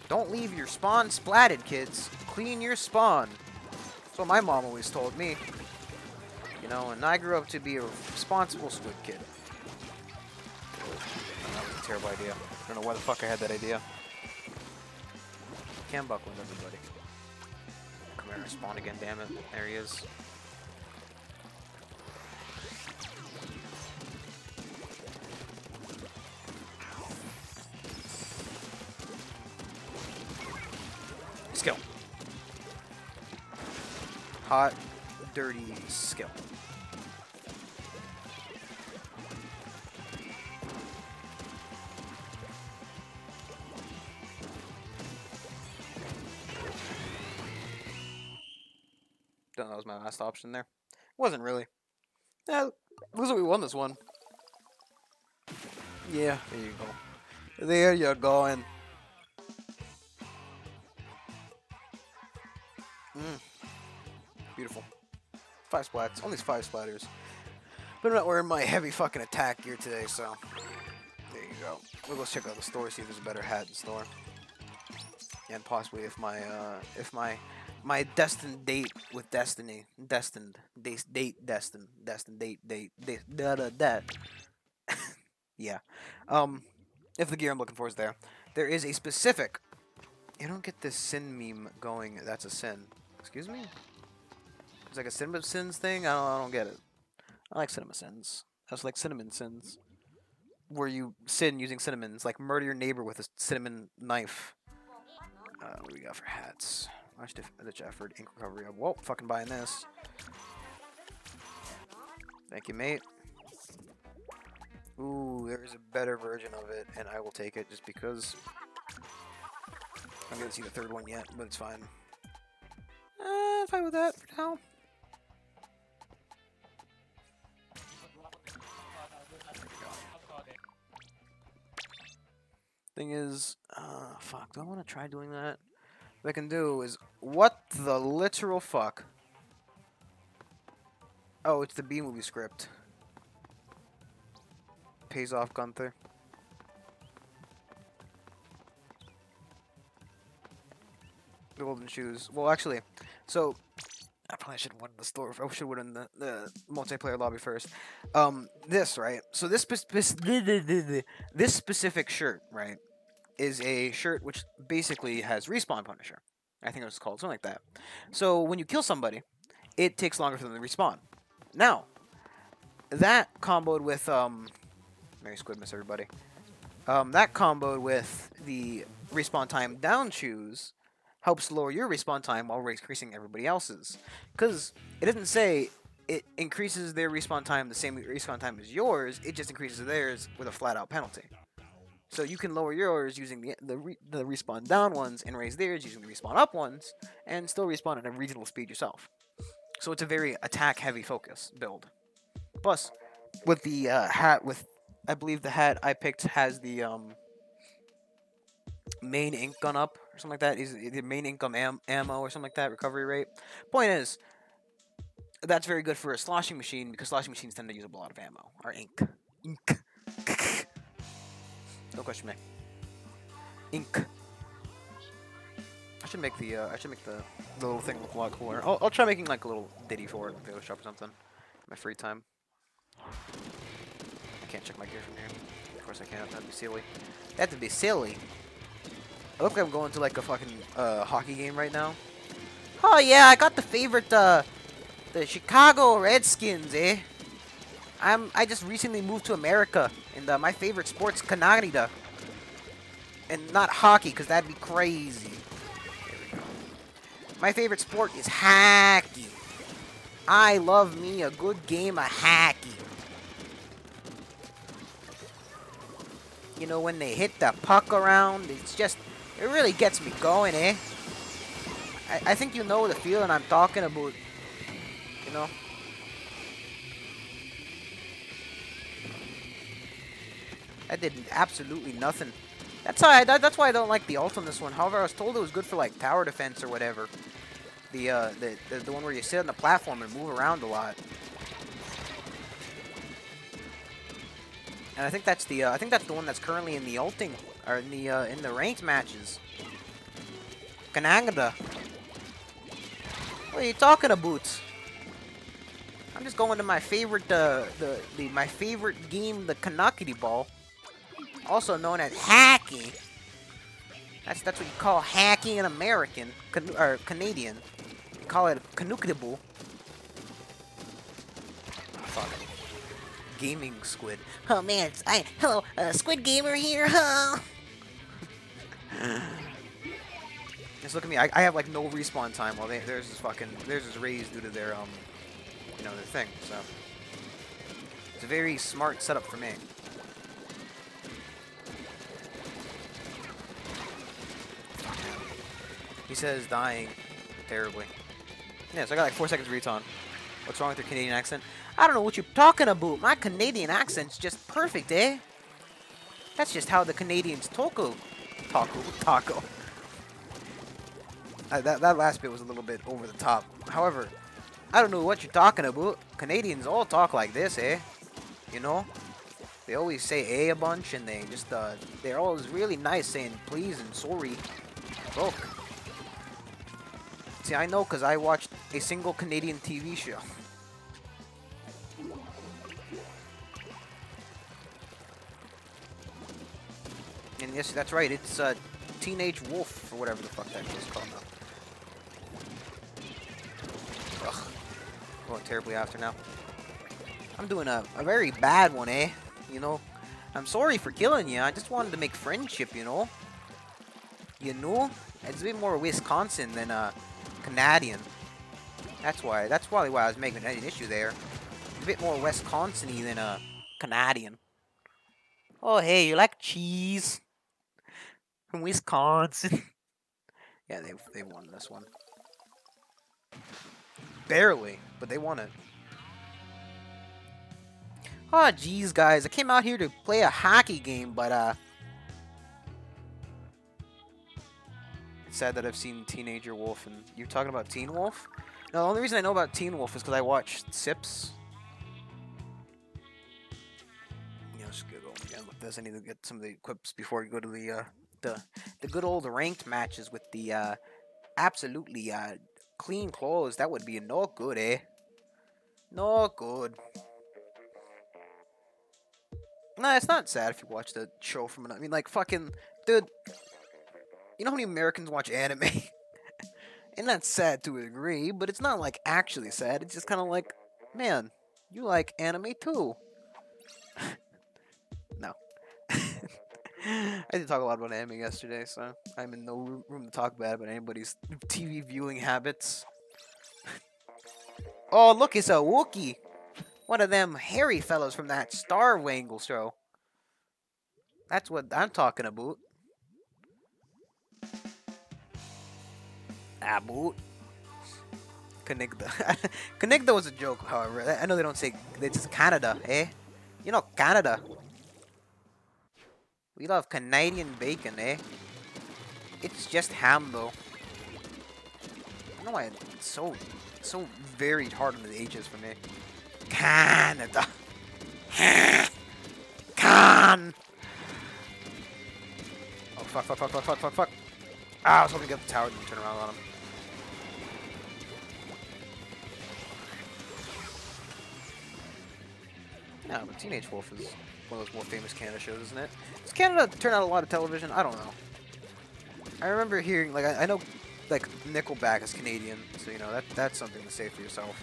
Don't leave your spawn splatted, kids. Clean your spawn. That's what my mom always told me. You know, and I grew up to be a responsible squid kid. That was a terrible idea. I don't know why the fuck I had that idea. Cam buckle with everybody. Come here and spawn again, damn it. There he is. Skill. Hot, dirty skill. That was my last option there. Wasn't really. Yeah, looks like we won this one. Yeah, there you go. There you're going. Beautiful. 5 splats. Only 5 splatters. But I'm not wearing my heavy fucking attack gear today, so there you go. We'll go check out the store, see if there's a better hat in store. And possibly if my destined date with destiny, destined yeah. If the gear I'm looking for is there, there is a specific. You don't get this sin meme going. That's a sin. Excuse me. It's like a cinema sins thing. I don't get it. I like cinema sins. That's like cinnamon sins, where you sin using cinnamons, like murder your neighbor with a cinnamon knife. What do we got for hats? Much effort, ink recovery. Whoa, fucking buying this. Thank you, mate. Ooh, there is a better version of it, and I will take it just because. I'm gonna see the third one yet, but it's fine. Fine with that for now. Thing is, fuck, do I want to try doing that? What I can do is, what the literal fuck? Oh, it's the B-movie script. Pays off, Gunther. The golden shoes. Well, actually, so I probably should have went in the store. I should have went in the multiplayer lobby first. This right. So this specific shirt, right, is a shirt which basically has respawn Punisher. I think it was called something like that. So when you kill somebody, it takes longer for them to respawn. Now, that comboed with Merry Squidmas, everybody. That comboed with the respawn time down shoes helps lower your respawn time while increasing everybody else's. Because it doesn't say it increases their respawn time the same respawn time as yours, it just increases theirs with a flat-out penalty. So you can lower yours using the respawn down ones and raise theirs using the respawn up ones, and still respawn at a reasonable speed yourself. So it's a very attack-heavy focus build. Plus, with the hat, I believe the hat I picked has the main ink gun up or something like that. Is the main ink gun ammo or something like that, recovery rate. Point is, that's very good for a sloshing machine because sloshing machines tend to use up a lot of ammo. Or ink. Ink. No question me. Ink. I should make the little thing look a lot cooler. I'll try making like a little ditty for it in the Photoshop or something. In my free time. I can't check my gear from here. Of course I can't. That'd be silly. That'd be silly. I look like I'm going to like a fucking hockey game right now. Oh yeah, I got the favorite the Chicago Redskins, eh? I just recently moved to America, and my favorite sport's Canada. And not hockey, because that'd be crazy. There we go. My favorite sport is hockey. I love me a good game of hockey. You know, when they hit the puck around, it's just, it really gets me going, eh? I think you know the feeling I'm talking about, you know? That did absolutely nothing. That's why I don't like the ult on this one. However, I was told it was good for like tower defense or whatever. The one where you sit on the platform and move around a lot. And I think that's the one that's currently in the ulting or in the ranked matches. Kanagada. What are you talking about? I'm just going to my favorite my favorite game, the Kanakiri ball, also known as hacking. That's what you call hacking in American or Canadian. You call it Kanukribu. Fuck. Gaming squid. Oh man, hello, Squid Gamer here, huh? Just look at me. I have like no respawn time while theirs is raised due to their their thing. So it's a very smart setup for me. He says dying terribly. Yeah, so I got like 4 seconds reton. What's wrong with your Canadian accent? I don't know what you're talking about. My Canadian accent's just perfect, eh? That's just how the Canadians taco. That last bit was a little bit over the top. However, I don't know what you're talking about. Canadians all talk like this, eh? You know? They always say eh a bunch, and they just, they're always really nice saying please and sorry. Look. See, I know because I watched a single Canadian TV show. And yes, that's right, it's, Teenage Wolf, or whatever the fuck that shit's called now. Ugh. Going terribly after now. I'm doing a very bad one, eh? You know? I'm sorry for killing you, I just wanted to make friendship, you know? You know? It's a bit more Wisconsin than, Canadian. That's probably why I was making an issue there. A bit more Wisconsin-y than, Canadian. Oh, hey, you like cheese? From Wisconsin. Yeah, they won this one. Barely, but they won it. Oh, geez, guys. I came out here to play a hockey game, but, it's sad that I've seen Teenager Wolf, and you're talking about Teen Wolf? No, the only reason I know about Teen Wolf is because I watched Sips. Yeah, let's go again with this. I need to get some of the equips before we go to the good old ranked matches with the, absolutely, clean clothes. That would be no good, eh? No good. Nah, it's not sad if you watch the show from I mean, like, fucking... Dude, you know how many Americans watch anime? And that's sad to a degree, but it's not, like, actually sad. It's just kind of like, man, you like anime too. No. I did talk a lot about anime yesterday, so I'm in no room to talk bad about anybody's TV viewing habits. Oh, look, it's a Wookiee. One of them hairy fellows from that Star Wangle show. That's what I'm talking about. About. Canigda. Canigda was a joke, however. I know they don't say... It's Canada, eh? You know, Canada. We love Canadian bacon, eh? It's just ham, though. I don't know why it's so very hard on the H's for me. Canada. Can. Oh, fuck. Ah, I was hoping to get the tower and turn around on him. No, but Teenage Wolf is one of those more famous Canada shows, isn't it? Does Canada turn out a lot of television? I don't know. I remember hearing, like, I know, like, Nickelback is Canadian, so, you know, that's something to say for yourself.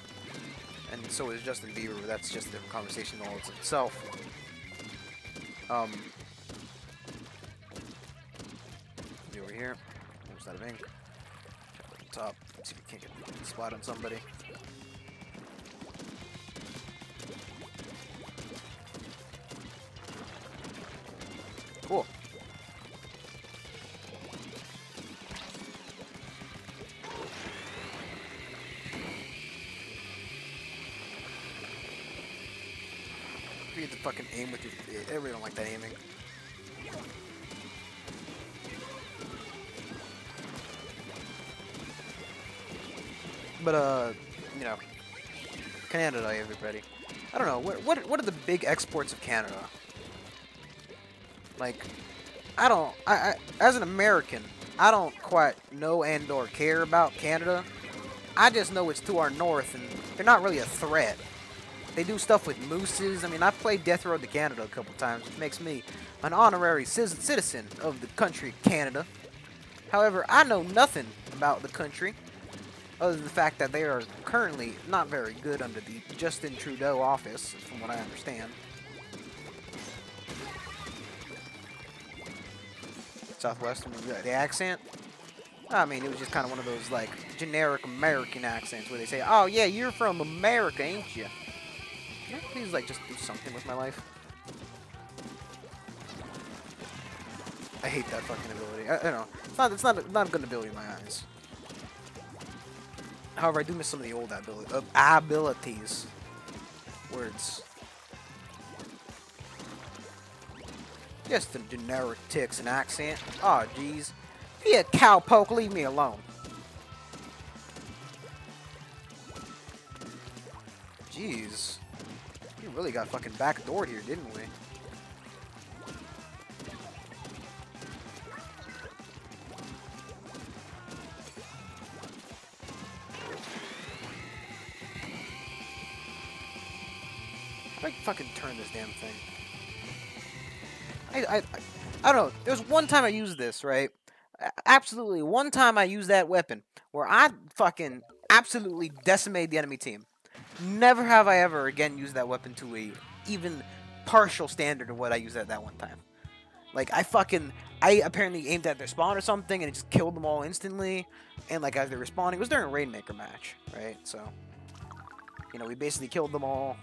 And so is Justin Bieber, but that's just a different conversation all itself. Be over here. There's that of ink. Check at the top. Let's see if we can't get a spot on somebody. Cool. fucking aim with your... I really don't like that aiming. But, you know, Canada, everybody. I don't know, what are the big exports of Canada? Like, I as an American, I don't quite know and or care about Canada. I just know it's to our north, and they're not really a threat. They do stuff with mooses. I mean, I've played Death Road to Canada a couple times, which makes me an honorary citizen of the country Canada. However, I know nothing about the country, other than the fact that they are currently not very good under the Justin Trudeau office, from what I understand. Southwestern, the accent? I mean, it was just kind of one of those, like, generic American accents where they say, oh, yeah, you're from America, ain't you? Can I please, like, just do something with my life? I hate that fucking ability. I don't know. It's not a good ability in my eyes. However, I do miss some of the old abilities. Words. Just the generic ticks and accent. Aw, oh, jeez. Be a cowpoke, leave me alone. Jeez. We really got fucking backdoored here, didn't we? How do I fucking turn this damn thing? I don't know. There was one time I used this, right? Absolutely, one time I used that weapon where I fucking absolutely decimated the enemy team. Never have I ever again used that weapon to a even partial standard of what I used at that one time. Like, I apparently aimed at their spawn or something and it just killed them all instantly. And like as they were spawning, it was during a Rainmaker match, right? So, you know, we basically killed them all.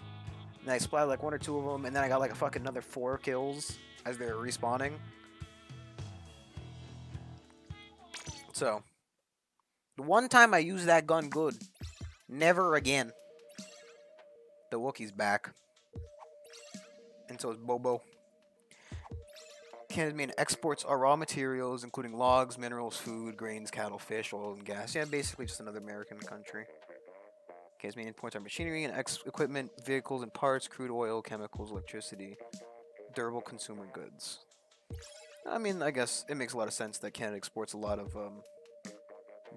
And I splatted like 1 or 2 of them, and then I got like a fucking another 4 kills as they were respawning. So, the one time I used that gun good, never again. The Wookiee's back. And so is Bobo. Canada main exports are raw materials, including logs, minerals, food, grains, cattle, fish, oil, and gas. Yeah, basically just another American country. Canada's main imports are machinery and equipment, vehicles and parts, crude oil, chemicals, electricity, durable consumer goods. I mean, I guess it makes a lot of sense that Canada exports a lot of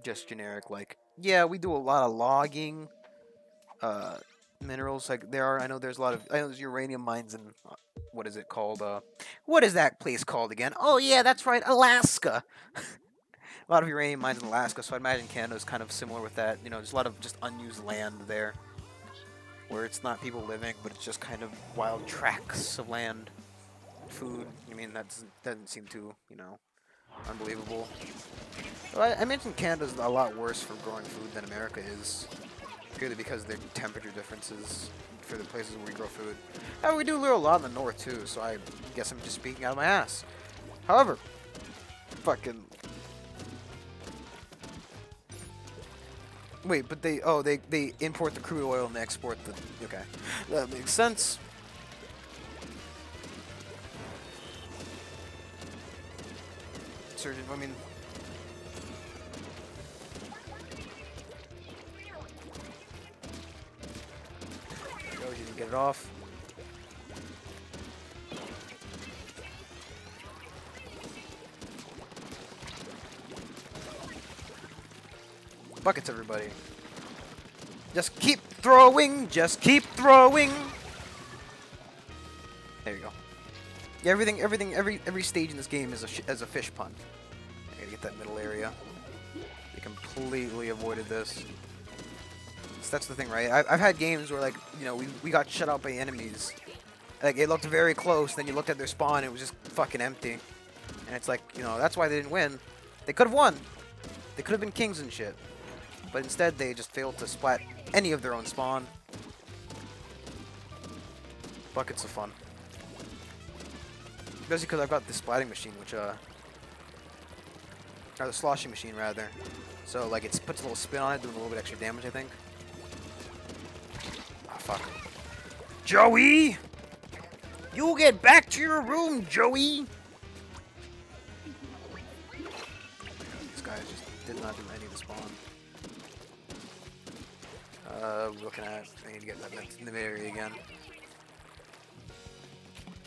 just generic, like, yeah, we do a lot of logging, minerals, like I know there's a lot of, I know there's uranium mines in, what is it called, what is that place called again? Oh yeah, that's right, Alaska. A lot of uranium mines in Alaska, so I imagine Canada's kind of similar with that. You know, there's a lot of just unused land there, where it's not people living, but it's just kind of wild tracts of land. Food, I mean, that doesn't seem too, you know, unbelievable. Well, I mentioned Canada's a lot worse for growing food than America is, purely because of their temperature differences for the places where we grow food. And we do grow a lot in the north too, so I guess I'm just speaking out of my ass. However, fucking... Wait, but they import the crude oil and they export the... Okay. That makes sense. Surgeon, I mean... There you go, you can get it off. Buckets, everybody. Just keep throwing. Just keep throwing. There you go. Yeah, every stage in this game is a fish pond. I gotta get that middle area. They completely avoided this. So that's the thing, right? I've had games where, like, you know, we got shut out by enemies. Like, it looked very close. Then you looked at their spawn, and it was just fucking empty. And it's like, you know, that's why they didn't win. They could have won. They could have been kings and shit. But instead, they just failed to splat any of their own spawn. Buckets of fun. Especially because I've got the splatting machine, which, or the sloshing machine, rather. So, like, it puts a little spin on it, doing a little bit extra damage, I think. Oh, fuck. Joey! You get back to your room, Joey! This guy just did not do any of the spawn. Looking at, I need to get that in the area again.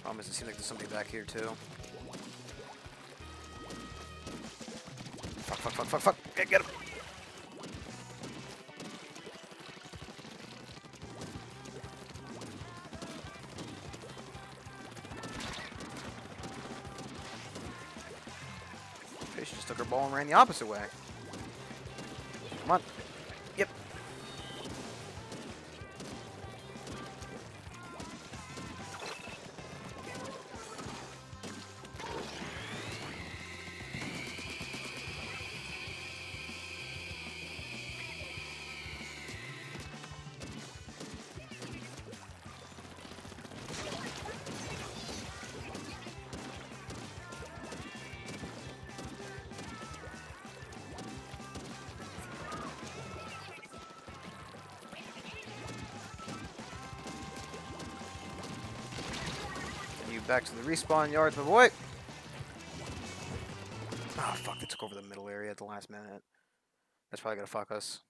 Problem is, it seems like there's somebody back here too. Fuck, fuck, fuck, fuck, fuck! Get him! Okay, she just took her ball and ran the opposite way. Come on. Yep. Back to the respawn yards, my boy. Oh, fuck, they took over the middle area at the last minute. That's probably gonna fuck us.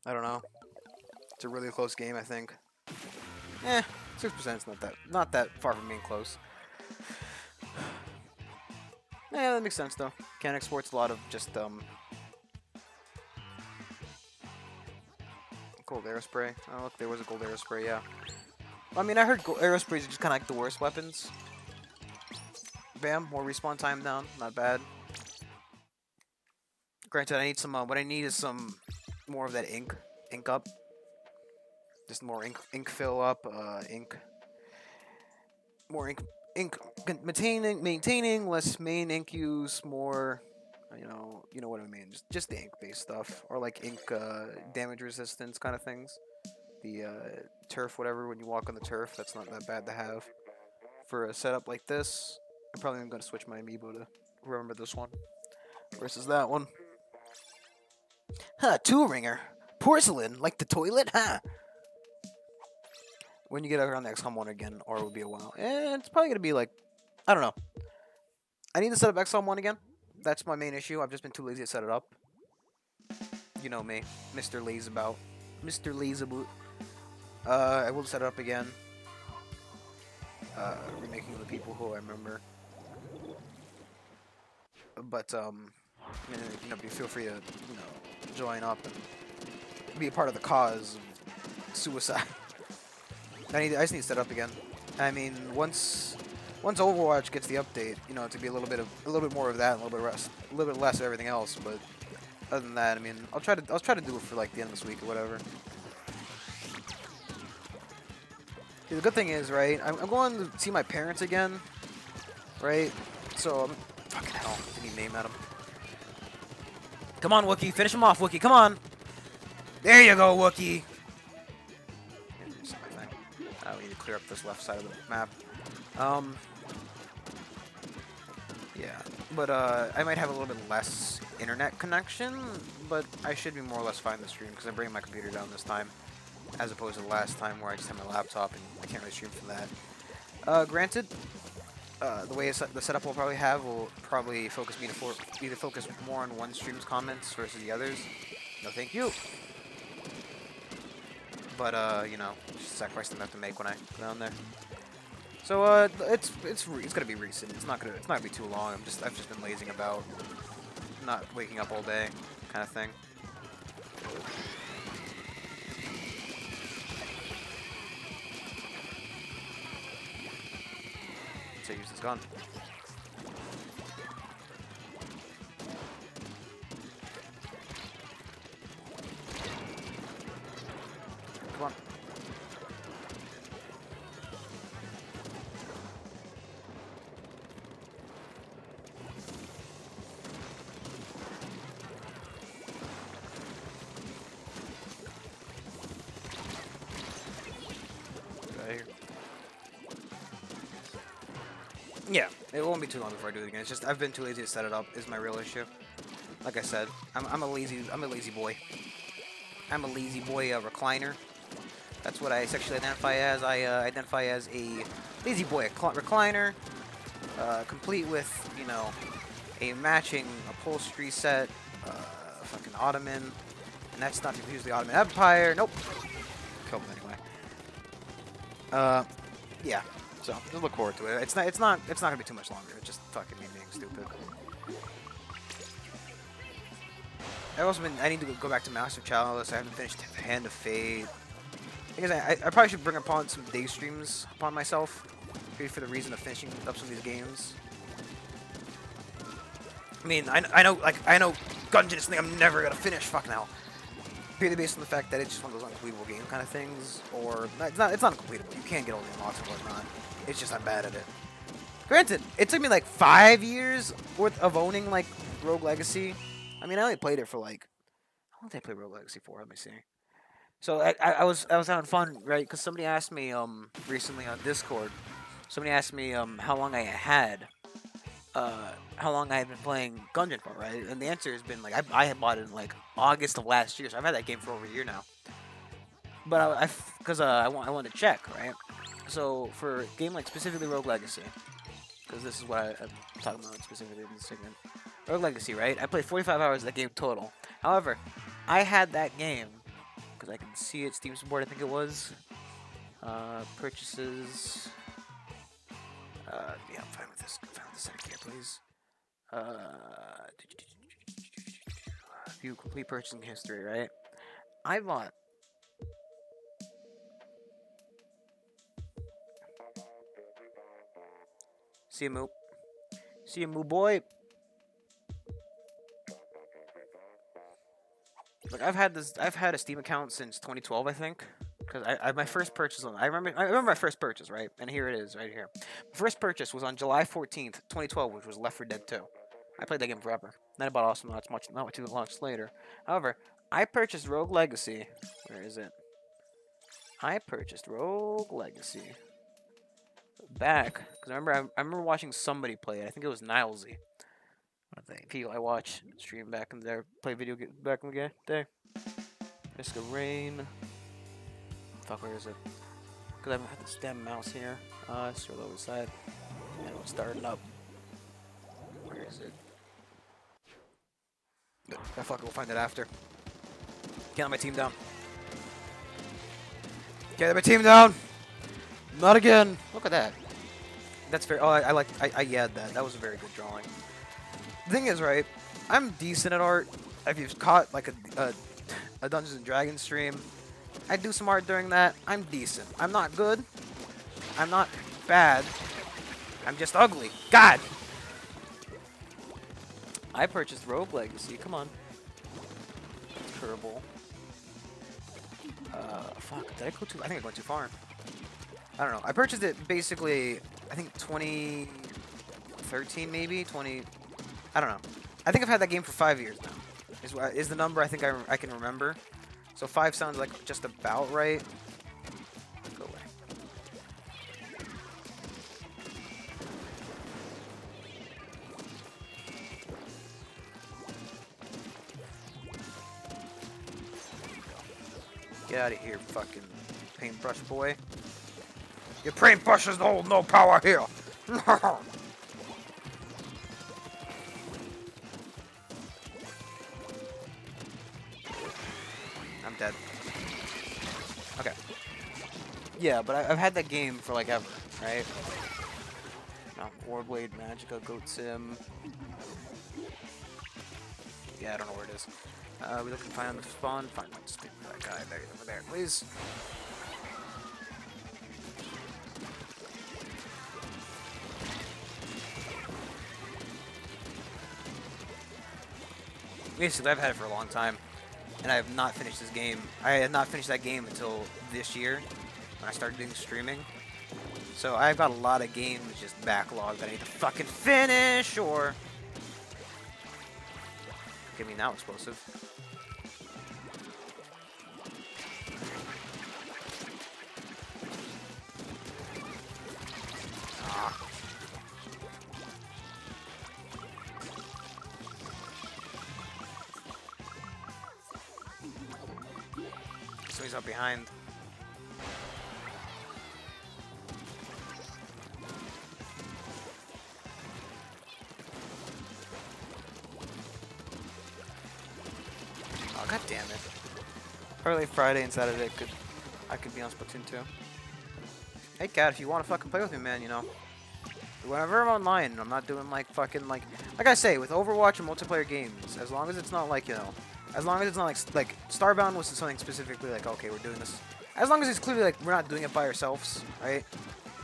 I don't know. It's a really close game, I think. 6% is not that far from being close. Yeah, that makes sense, though. Can't export a lot of just, gold arrow spray. Oh, look, there was a gold arrow spray, yeah. I mean, I heard arrow sprays are just kind of like the worst weapons. Bam, more respawn time down, not bad. Granted, I need some. What I need is some more of that ink up. Just more ink fill up, more ink maintaining less main ink use, more. You know what I mean. Just the ink based stuff, or like ink damage resistance kind of things. The turf, whatever, when you walk on the turf, that's not that bad to have. For a setup like this, I'm probably going to switch my amiibo to remember this one versus that one. Huh, tool ringer. Porcelain, like the toilet, huh? When you get around the XCOM 1 again, or it will be a while. It's probably going to be like, I don't know. I need to set up XCOM 1 again. That's my main issue. I've just been too lazy to set it up. You know me, Mr. Lazabout. Mr. Lazaboot. I will set it up again. Remaking of the people who I remember. But, feel free to, join up and be a part of the cause of suicide. I just need to set up again. I mean, once Overwatch gets the update, to be a little bit more of that, and a little bit less of everything else. But other than that, I mean, I'll try to do it for like the end of this week or whatever. The good thing is, right, I'm going to see my parents again, right? So, fucking hell, didn't even name at him. Come on, Wookie, finish him off, Wookie, come on! There you go, Wookie! We need to clear up this left side of the map. Yeah, but I might have a little bit less internet connection, but I should be more or less fine this stream, because I'm bringing my computer down this time. As opposed to the last time where I just had my laptop and I can't really stream from that. Granted, the way the setup we'll probably have will probably focus me to either focus more on one stream's comments versus the others. No, thank you. But just a sacrifice I'm gonna have to make when I go down there. So it's gonna be recent. It's not gonna be too long. I've just been lazing about, not waking up all day, kind of thing. So use this gun. Come on. Get out of here. Yeah, it won't be too long before I do it again. It's just I've been too lazy to set it up. Is my real issue. Like I said, I'm a lazy boy. I'm a lazy boy recliner. That's what I sexually identify as. I identify as a lazy boy recliner, complete with, you know, a matching upholstery set, fucking ottoman, and that's not to confuse the Ottoman Empire. Nope. Killed him anyway. Yeah. So just look forward to it. It's not gonna be too much longer. It's just fucking me being stupid. I need to go back to Master Chalice. I haven't finished Hand of Fate. Because I probably should bring upon some day streams upon myself, maybe for the reason of finishing up some of these games. I mean, I know Gungeon is something I'm never gonna finish. Fucking hell. Purely based on the fact that it's just one of those uncompletable game kind of things, or it's not uncompletable. You can't get all the unlocks and whatnot. It's just I'm bad at it. Granted, it took me like 5 years worth of owning like Rogue Legacy. I mean, I only played it for like, how long did I play Rogue Legacy for? Let me see. So I was having fun, right? Because somebody asked me recently on Discord. Somebody asked me how long I had, how long I had been playing Gungeon for, right? And the answer has been like I had bought it in like August of last year, so I've had that game for over a year now. But I wanted to check, right? So for a game like specifically Rogue Legacy, because this is what I'm talking about specifically in this segment. Rogue Legacy, right? I played 45 hours of that game total. However, I had that game, because I can see it, Steam support, I think it was. Purchases. Yeah, I'm fine with this. Fine with this setting here, please. View complete purchasing history, right? I bought. See you, Moo. See you, Moo boy. Like I've had a Steam account since 2012, I think. Because my first purchase I remember my first purchase, right? And here it is, right here. My first purchase was on July 14th, 2012, which was Left 4 Dead 2. I played that game forever. Then I bought Awesome Lots not too much later. However, I purchased Rogue Legacy. Where is it? I purchased Rogue Legacy back because I remember watching somebody play it. I think it was Nilesy. I think I watched stream back in there, play video back in the day. Miska Rain. Fuck, where is it? Because I have this damn mouse here. It's the lower side. And it's starting up. Where is it? I fuck, we'll find it after. Get my team down. Get my team down! Not again! Look at that. That's fair. Oh, I yeah, that was a very good drawing. The thing is, right, I'm decent at art. If you've caught like a Dungeons and Dragons stream, I do some art during that. I'm decent. I'm not good. I'm not bad. I'm just ugly. God! I purchased Rogue Legacy. Come on. Kerbal. Fuck. Did I go too? I think I went too far. I don't know. I purchased it basically, I think 2013 maybe? 20... I don't know. I think I've had that game for 5 years now. Is the number I think I can remember. So 5 sounds like just about right. Go away. Get out of here, fucking paintbrush boy. Your paintbrushes hold no power here. I'm dead. Okay. Yeah, but I've had that game for like ever, right? Warblade, Magicka, Goat Sim. Yeah, I don't know where it is. We looking fine on the spawn. Find that guy there, over there, please. Basically, I've had it for a long time, and I have not finished this game. I had not finished that game until this year, when I started doing streaming. So I've got a lot of games just backlogged that I need to fucking finish, or... Give me now, explosive. So he's up behind. Oh, god damn it. Early Friday and Saturday I could be on Splatoon 2. Hey cat, if you want to fucking play with me, man, you know. Whenever I'm online, I'm not doing like fucking like I say with Overwatch and multiplayer games, as long as it's not like, you know, as long as it's not like Starbound was something specifically like, okay, we're doing this. As long as it's clearly like we're not doing it by ourselves, right?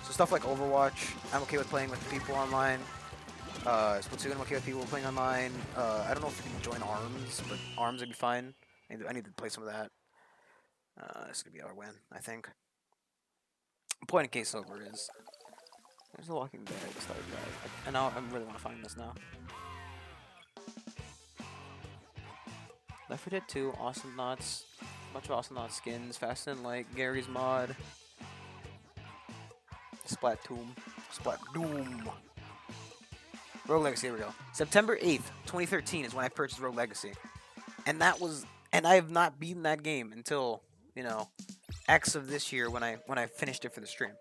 So stuff like Overwatch, I'm okay with playing with people online. Splatoon, I'm okay with people playing online. I don't know if you can join ARMS, but ARMS would be fine. I need to play some of that. This is gonna be our win, I think. Point in case over is there's a Walking Dead started drive. And now I really want to find this now. Left 4 Dead 2, Awesome Knots, bunch of Awesome Knots skins, Fast and Light, Gary's Mod, Splatoon, Rogue Legacy, here we go. September 8th, 2013 is when I purchased Rogue Legacy. And I have not beaten that game until, you know, X of this year when I finished it for the stream.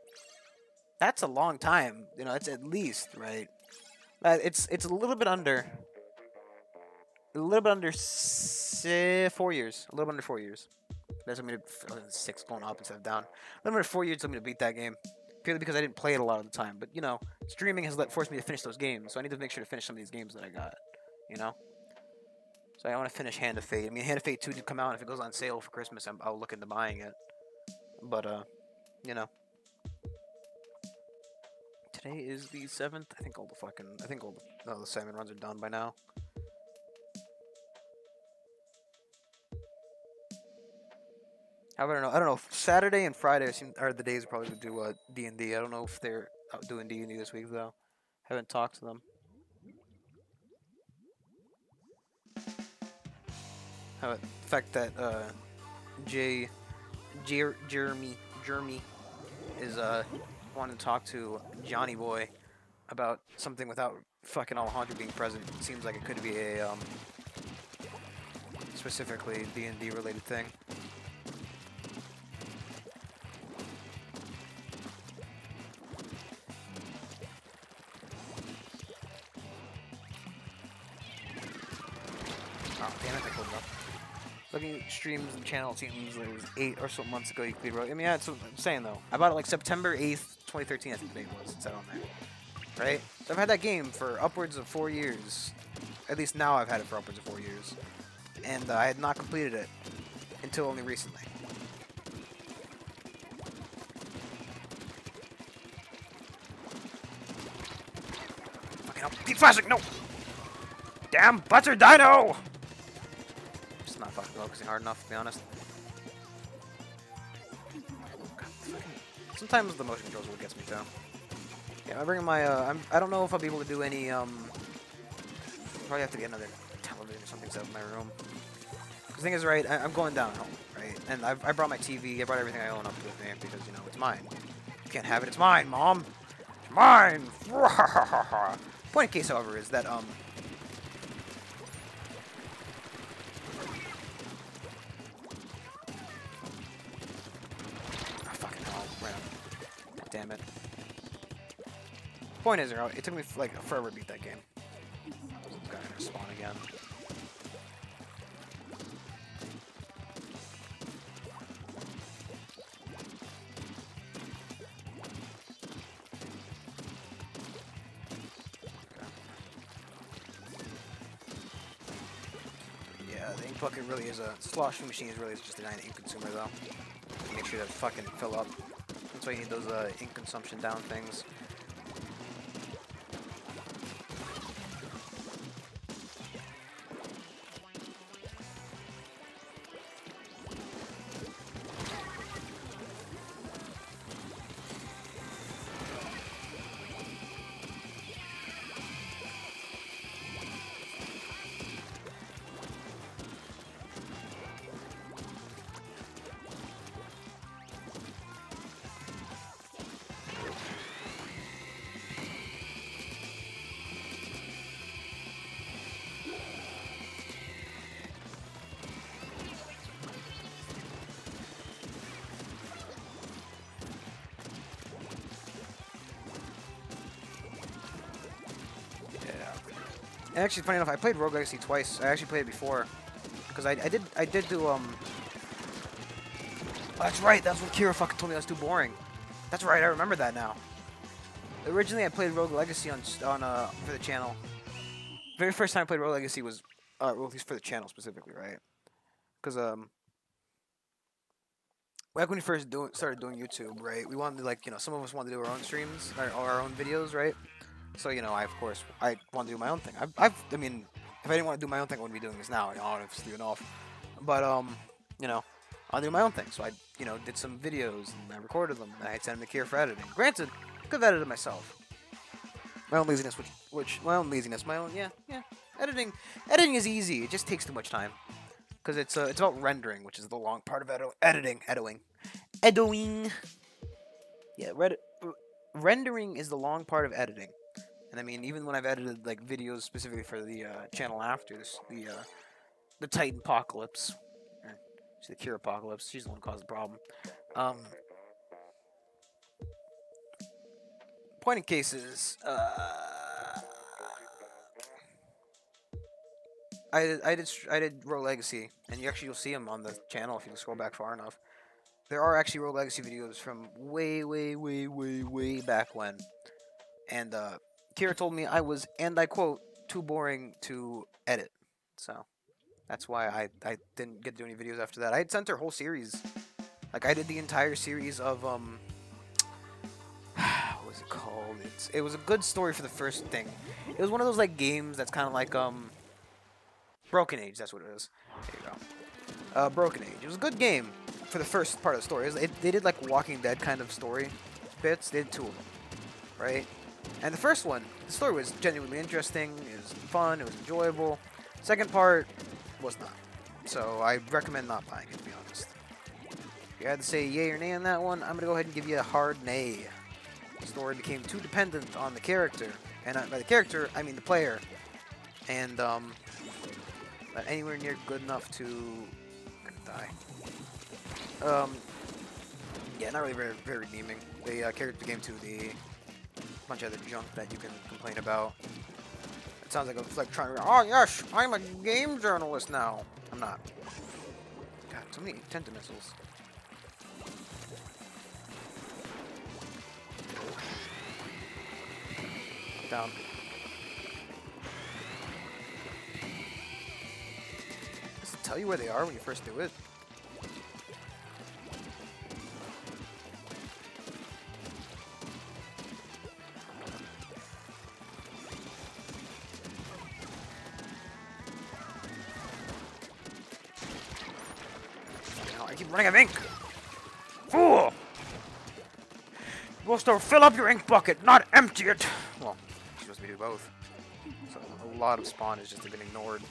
That's a long time, you know, it's at least, right? It's a little bit under 4 years. A little bit under 4 years. That's me to 6 going up instead of down. A little under 4 years took me to beat that game. Purely because I didn't play it a lot of the time. But, you know, streaming has forced me to finish those games. So I need to make sure to finish some of these games that I got. You know? So I want to finish Hand of Fate. I mean, Hand of Fate 2 did come out. And if it goes on sale for Christmas, I'll look into buying it. But, you know. Today is the 7th. I think all the salmon runs are done by now. I don't know. Saturday and Friday are the days probably to do D&D. I don't know if they're out doing D&D this week though. Haven't talked to them. The fact that Jeremy is wanting to talk to Johnny Boy about something without fucking Alejandro being present. It seems like it could be a specifically D&D related thing. Oh, damn it, I pulled it up. Looking at streams and channel, it seems like it was 8 or so months ago you could Rogue. I mean, yeah, that's what I'm saying though. I bought it like September 8th, 2013, I think the date was. It said on there. Right? So I've had that game for upwards of 4 years. At least now I've had it for upwards of 4 years. And I had not completed it until only recently. Fucking hell. Keep flashing! No! Damn! Butcher Dino! Just not fucking focusing hard enough, to be honest. God, sometimes the motion controls is what gets me too. Yeah, I bring my, I don't know if I'll be able to do any, probably have to get another television or something set up in my room. The thing is, right, I'm going down home, right? And I brought my TV, I brought everything I own up with me because, you know, it's mine. You can't have it, it's mine, Mom! It's mine! Point in case, however, is that, oh, fucking hell, random. Damn it. Point is, it took me like forever to beat that game. This guy gonna spawn again. Yeah, the ink bucket really is a sloshing machine. Is really just an ink consumer though. Make sure to fucking fill up. That's why you need those ink consumption down things. And actually, funny enough, I played Rogue Legacy twice. I actually played it before because I did do That's right. That's what Kira fucking told me. I was too boring. That's right. I remember that now. Originally, I played Rogue Legacy on for the channel. Very first time I played Rogue Legacy was well, at least for the channel specifically, right? Because back when we first started doing YouTube, right? We wanted to, like, some of us wanted to do our own streams or our own videos, right? So I of course I want to do my own thing. I mean, if I didn't want to do my own thing, I wouldn't be doing this now. Honestly enough. But I'll do my own thing. So I did some videos and I recorded them and I sent them to Kier for editing. Granted, I could have edited myself. My own laziness, yeah. Editing is easy. It just takes too much time because it's about rendering, which is the long part of editing. Yeah, rendering is the long part of editing. And I mean, even when I've edited like videos specifically for the channel after this, the Titan Apocalypse, or the Kira Apocalypse, she's the one who caused the problem. Point in cases, I did Rogue Legacy, and you'll see them on the channel if you scroll back far enough. There are actually Rogue Legacy videos from way back when, and Kira told me I was, and I quote, too boring to edit. So that's why I didn't get to do any videos after that. I had sent her whole series. Like, I did the entire series of what was it called? It was a good story for the first thing. It was one of those like games that's kind of like Broken Age. That's what it is. There you go. Broken Age. It was a good game for the first part of the story. They did like Walking Dead kind of story bits. They did 2 of them, right? And the first one, the story was genuinely interesting. It was fun. It was enjoyable. Second part was not. So I recommend not buying it, to be honest. If you had to say yay or nay on that one, I'm going to go ahead and give you a hard nay. The story became too dependent on the character. And by the character, I mean the player. And, not anywhere near good enough to... I'm gonna die. Yeah, not really very redeeming. The character became to the bunch of other junk that you can complain about. It sounds like I was like trying to, oh yes, I'm a game journalist now. I'm not. God, so many tenta missiles. Down. Does it tell you where they are when you first do it? I keep running out of ink. Fool! You're supposed to fill up your ink bucket, not empty it. Well, you're supposed to do both. So a lot of spawn has just been ignored.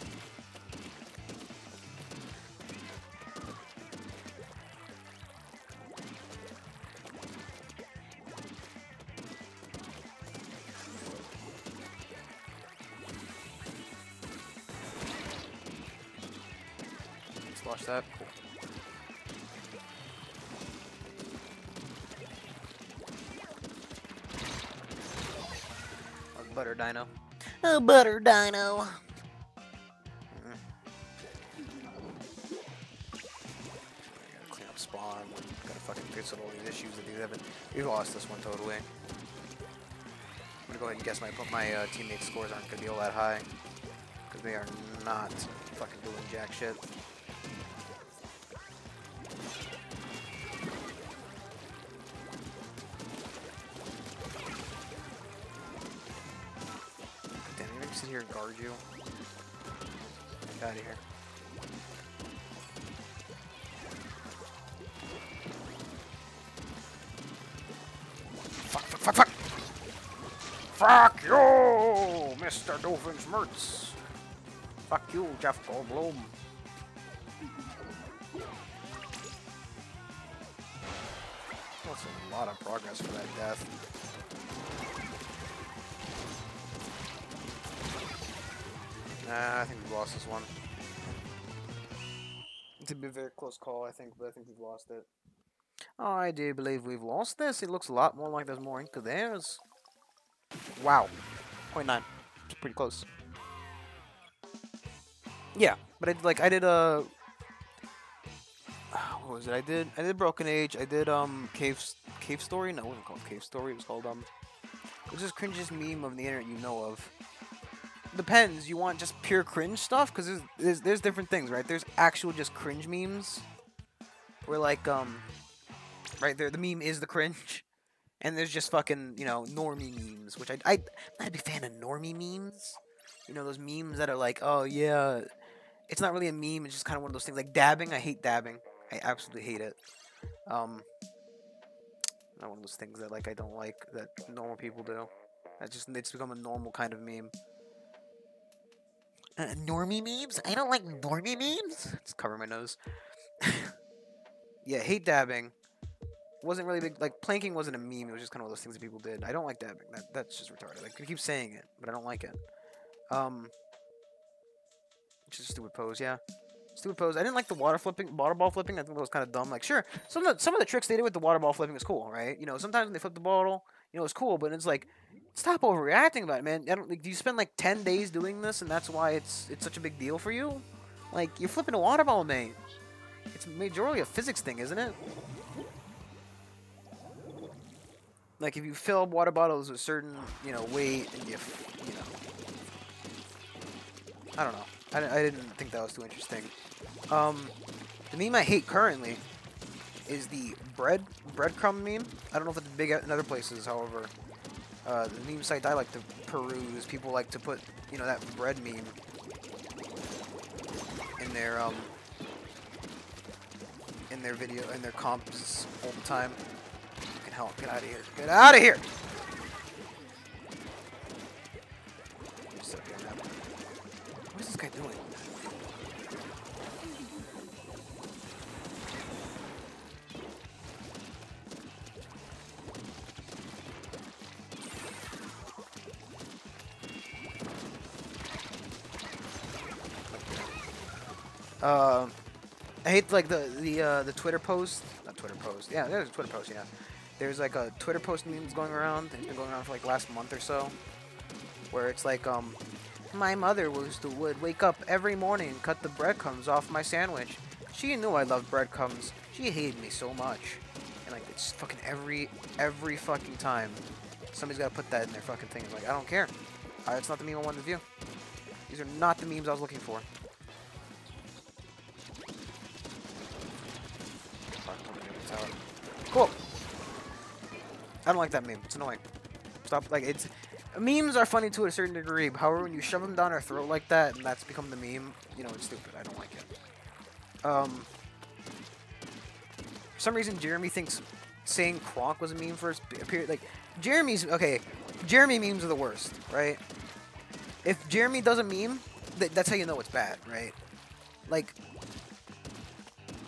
Let's watch that. Cool. Butter Dino. Oh, Butter Dino. Gotta clean up spawn. Gotta fucking fix all these issues that we haven't. We've lost this one totally. I'm gonna go ahead and guess my teammates' scores aren't gonna be all that high because they are not fucking doing jack shit. Sit here and guard you. Get out of here. Fuck! Fuck you, Mr. Doofenshmirtz. Fuck you, Jeff Goldblum. That's a lot of progress for that death. Nah, I think we've lost this one. It's a very close call, I think, but I think we've lost it. Oh, I do believe we've lost this. It looks a lot more like there's more ink to theirs. Wow. 0.9. It's pretty close. Yeah, But I did what was it? I did Broken Age. I did Cave Story. No, it wasn't called Cave Story. It was called it was just cringiest meme of the internet you know of. Depends. You want just pure cringe stuff? Because there's different things, right? There's actual just cringe memes. Where like right there the meme is the cringe. And there's just fucking, normie memes, which I'm not a big fan of normie memes. You know, those memes that are like, oh yeah, it's not really a meme, it's just kind of one of those things. Like dabbing, I hate dabbing. I absolutely hate it. Not one of those things that, like, I don't like that normal people do. It's become a normal kind of meme. Normie memes? I don't like normie memes. Just cover my nose. Yeah, hate dabbing. Wasn't really big. Like planking wasn't a meme. It was just kind of one of those things that people did. I don't like dabbing. That's just retarded. Like I keep saying it, but I don't like it. Just a stupid pose. Yeah, stupid pose. I didn't like the water ball flipping. I think that was kind of dumb. Like sure, some of the tricks they did with the water ball flipping is cool, right? You know, sometimes when they flip the bottle, it's cool, but it's like stop overreacting about it, man. I don't like. Do you spend like 10 days doing this, and that's why it's such a big deal for you? Like you're flipping a water ball, mate. It's majorly a physics thing, isn't it? Like if you fill up water bottles with a certain, weight, and I don't know. I didn't think that was too interesting. The meme I hate currently is the breadcrumb meme. I don't know if it's big in other places, however. The meme site I like to peruse, people like to put, that bread meme in their video, in their comps all the time. Hell, get out of here. Get out of here! What is this guy doing? I hate like the Twitter post, not Twitter post. Yeah, there's a Twitter post. Yeah. There's like a Twitter post memes going around. It's been going around for like last month or so, where it's like, my mother would wake up every morning and cut the breadcrumbs off my sandwich. She knew I loved breadcrumbs. She hated me so much, and like it's fucking every fucking time somebody's gotta put that in their fucking thing. I'm like, I don't care. It's not the meme I wanted to view. These are not the memes I was looking for. Cool. I don't like that meme. It's annoying. Stop. Like, memes are funny to a certain degree. However, when you shove them down our throat like that, and that's become the meme, it's stupid. I don't like it. For some reason, Jeremy thinks saying Kronk was a meme for a period. Like, Jeremy memes are the worst, right? If Jeremy does a meme, that's how you know it's bad, right? Like,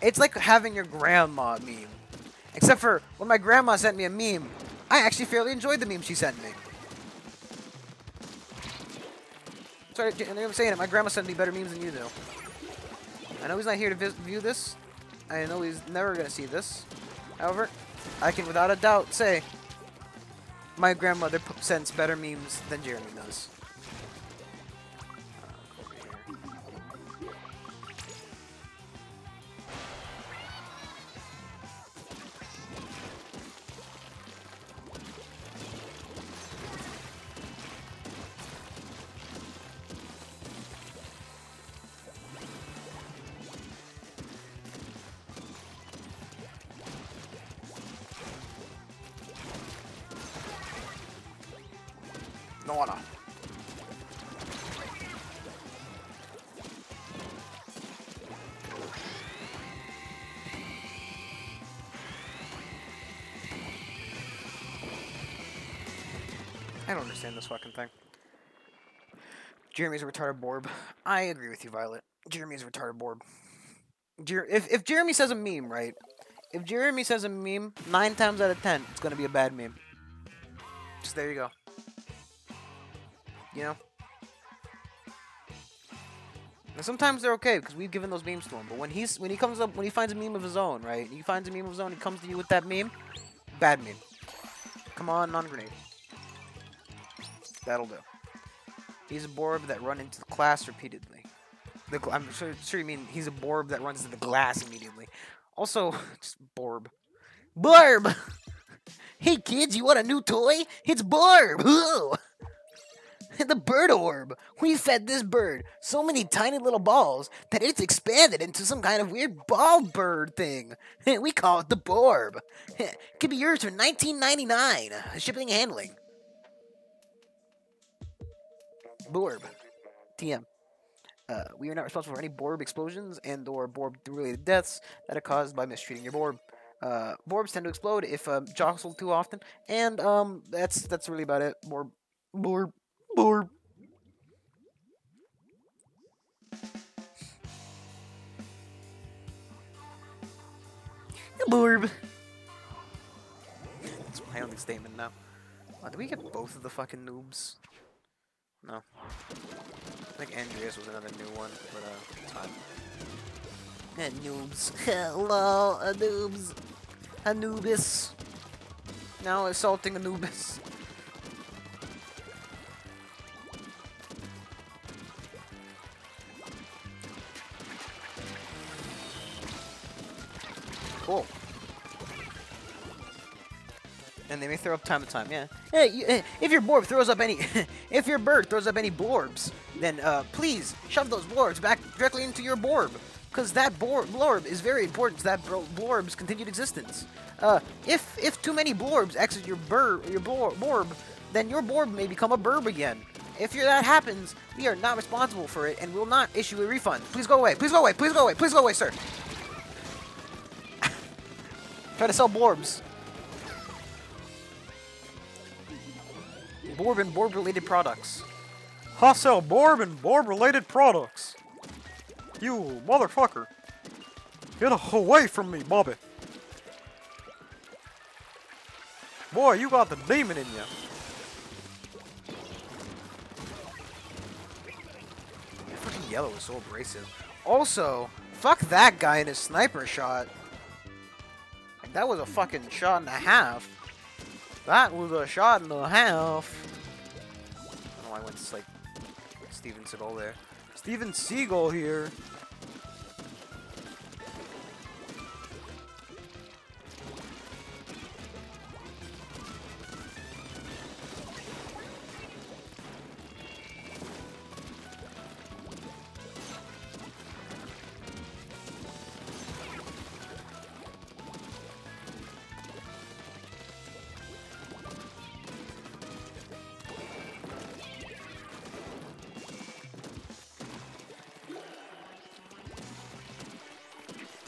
it's like having your grandma meme. Except for when my grandma sent me a meme, I actually fairly enjoyed the meme she sent me. Sorry, I'm saying it. My grandma sent me better memes than you do. I know he's not here to view this. I know he's never going to see this. However, I can without a doubt say my grandmother sends better memes than Jeremy does. No wanna. I don't understand this fucking thing. Jeremy's a retarded borb. I agree with you, Violet. Jeremy's a retarded borb. If Jeremy says a meme, right? If Jeremy says a meme, 9 times out of 10, it's gonna be a bad meme. Just there you go. You know? And sometimes they're okay because we've given those memes to him. But when he finds a meme of his own, right? He finds a meme of his own, he comes to you with that meme. Bad meme. Come on, non-grenade. That'll do. He's a borb that run into the class repeatedly. I'm sure you mean he's a Borb that runs into the glass immediately. Also, just Borb. Borb! Hey kids, you want a new toy? It's Borb! Ooh. The bird orb. We fed this bird so many tiny little balls that it's expanded into some kind of weird ball bird thing. We call it the Borb. It could be yours for $19.99. Shipping and handling. Borb. TM. We are not responsible for any Borb explosions and/or Borb-related deaths that are caused by mistreating your Borb. Borbs tend to explode if jostled too often, and that's really about it. Borb, Borb, Borb. Borb. That's my only statement now. Did we get both of the fucking noobs? No. I think Andreas was another new one, but it's fine. Noobs. Hello, noobs. Anubis. Now assaulting Anubis. Cool. And they may throw up time to time, yeah. If your Borb throws up any, if your bird throws up any Blorbs, then please shove those Blorbs back directly into your Borb, because that Blorb is very important to that Blorb's continued existence. If too many Blorbs exit your Borb, then your Borb may become a Burb again. If that happens, we are not responsible for it and will not issue a refund. Please go away. Please go away. Please go away. Please go away, sir. Try to sell Blorbs. Borb and Borb-related products. I sell Borb and Borb-related products. You motherfucker. Get away from me, Bobby. Boy, you got the demon in you. Fucking yellow is so abrasive. Also, fuck that guy in his sniper shot. Like, that was a fucking shot and a half. That was a shot and a half. I don't know why I went to, like, Steven Seagal there. Steven Seagal here.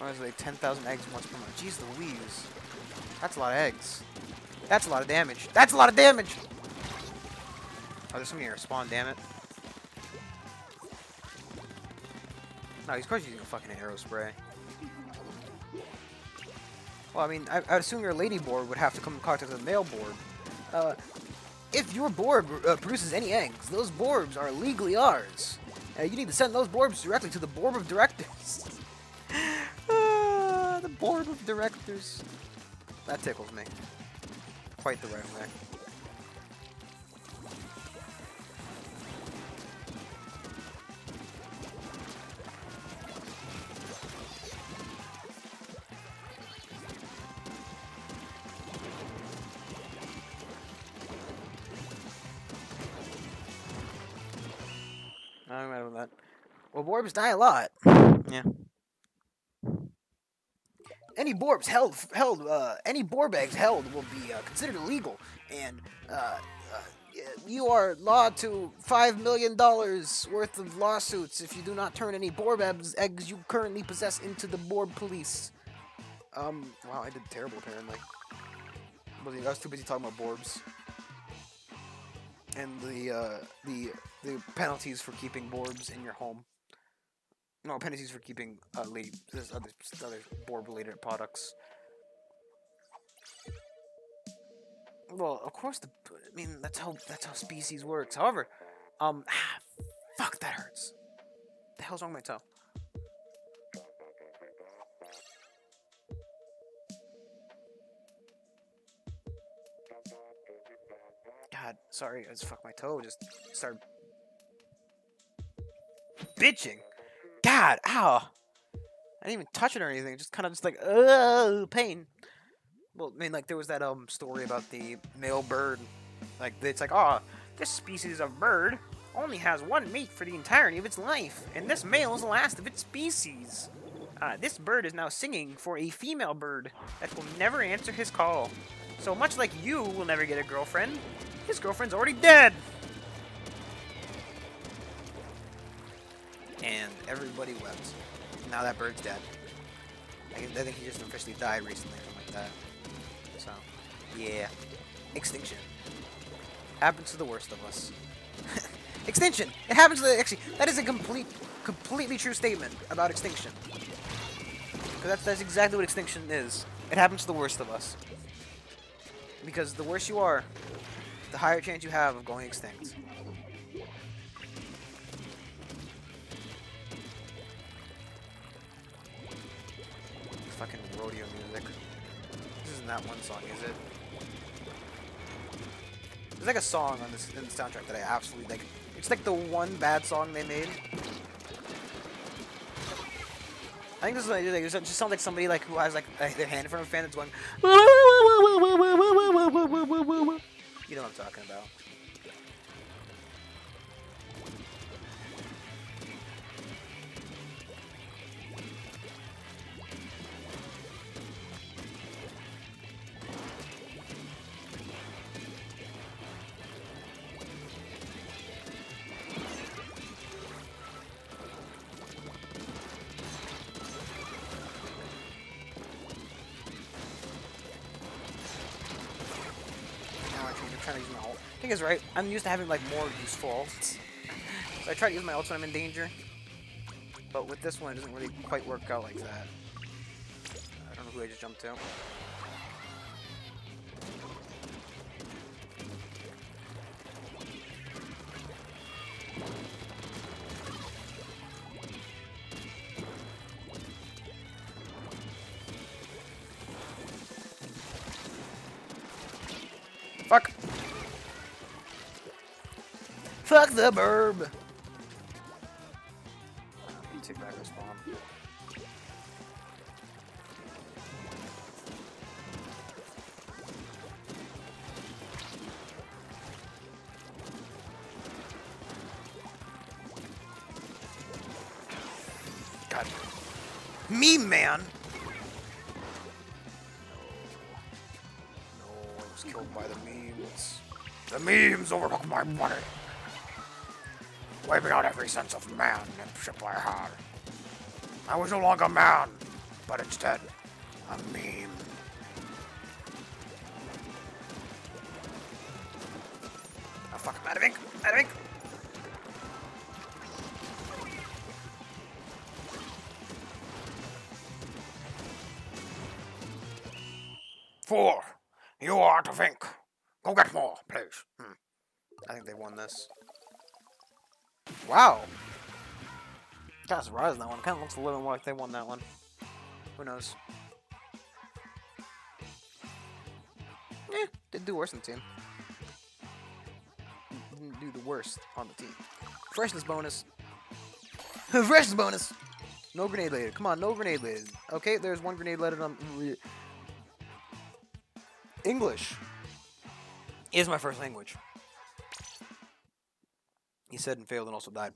Honestly, like 10,000 eggs once per month. Jeez Louise. That's a lot of eggs. That's a lot of damage. That's a lot of damage! Oh, there's something here. Spawn, damn it. No, he's probably using a fucking arrow spray. Well, I mean, I'd assume your lady Borb would have to come in contact with a male Borb. If your Borb produces any eggs, those Borbs are legally ours. You need to send those Borbs directly to the Borb of Directors. The Board of Directors. That tickles me. Quite the right way. I'm mad with that. Well, Borbs die a lot. Yeah. Any Borbs any Borb eggs held will be considered illegal, and you are allowed to $5 million worth of lawsuits if you do not turn any Borb eggs you currently possess into the Borb police. Wow, I did terrible apparently. I was too busy talking about Borbs and the penalties for keeping Borbs in your home. No, penalties for keeping other Borb-related products. Well, of course, I mean that's how species works. However, fuck, that hurts. What the hell's wrong with my toe? God, sorry, I just fucked my toe. Just started bitching. bad. Ow. I didn't even touch it or anything. Just kind of just like, pain. Well, I mean, like, there was that story about the male bird. Like, it's like, oh, this species of bird only has one mate for the entirety of its life, and this male is the last of its species. This bird is now singing for a female bird that will never answer his call. So much like you will never get a girlfriend, his girlfriend's already dead. And everybody wept. Now that bird's dead. I think he just officially died recently, something like that. So, yeah. Extinction. Happens to the worst of us. Extinction! It happens to the... Actually, that is a completely true statement about extinction. Because that's exactly what extinction is. It happens to the worst of us. Because the worse you are, the higher chance you have of going extinct. Fucking rodeo music. This isn't that one song, is it? There's like a song on this in the soundtrack that I absolutely like. It's like the one bad song they made. I think this is like, it just sounds like somebody like who has like their hand in front of a fan that's going. You know what I'm talking about. Trying to use my ult. I think it's right. I'm used to having like more useful ults. So I try to use my ults when I'm in danger. But with this one, it doesn't really quite work out like that. I don't know who I just jumped to. Fuck! Fuck the burb! Let me take back this bomb. God. Meme man! Killed by the memes. The memes overtook my body, wiping out every sense of manship I had. I was no longer man, but instead a meme. Oh fuck, I'm out of ink! Out of ink! Four. You are to think. Go get more, please. I think they won this. Wow. Kind of surprised that one. Kind of looks a little more like they won that one. Who knows? Did do worse than the team. Didn't do the worst on the team. Freshness bonus. Freshness bonus. No grenade later. Come on, no grenade later. Okay, there's one grenade later on. English is my first language. He said and failed and also died.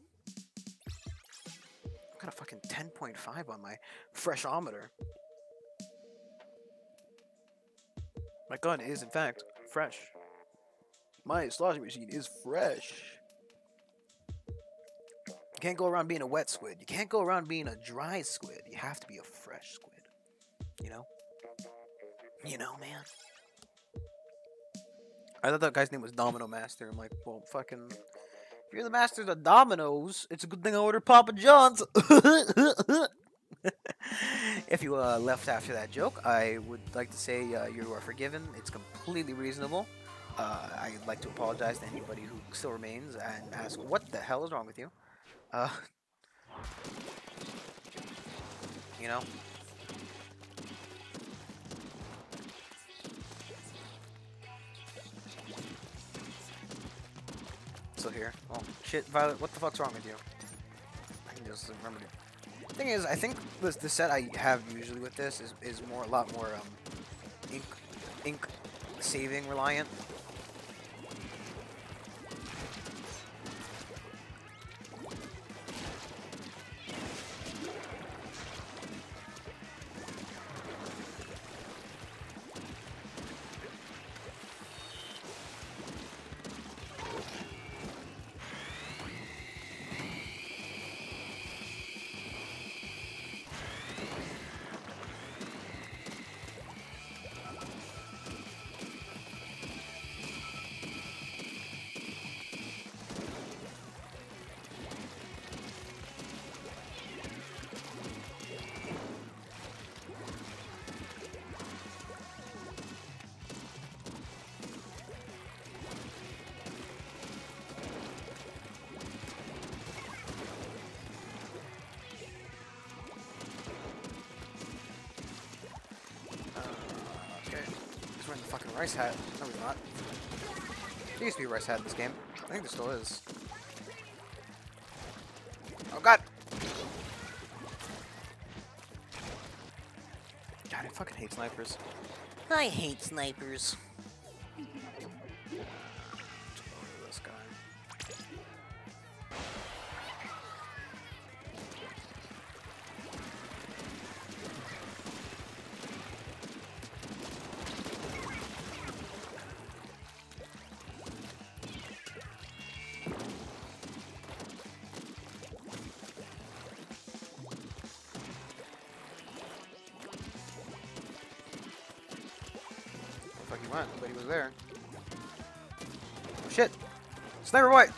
I got a fucking 10.5 on my freshometer. My gun is, in fact, fresh. My sloshing machine is fresh. You can't go around being a wet squid. You can't go around being a dry squid. You have to be a fresh squid. You know? You know, man? I thought that guy's name was Domino Master. I'm like, well, fucking... If you're the masters of dominoes, it's a good thing I ordered Papa John's. If you left after that joke, I would like to say you are forgiven. It's completely reasonable. I'd like to apologize to anybody who still remains and ask, what the hell is wrong with you? You know? Still here. Oh, shit, Violet, what the fuck's wrong with you? I can just remember it. Thing is, I think the set I have usually with this is more a lot more ink ink saving reliant. Wearing the fucking rice hat. No, he's not. There used to be a rice hat in this game. I think there still is. Oh god! God, I fucking hate snipers. I hate snipers. This guy. Fuck he went, but he was there. Oh shit! Sniper white!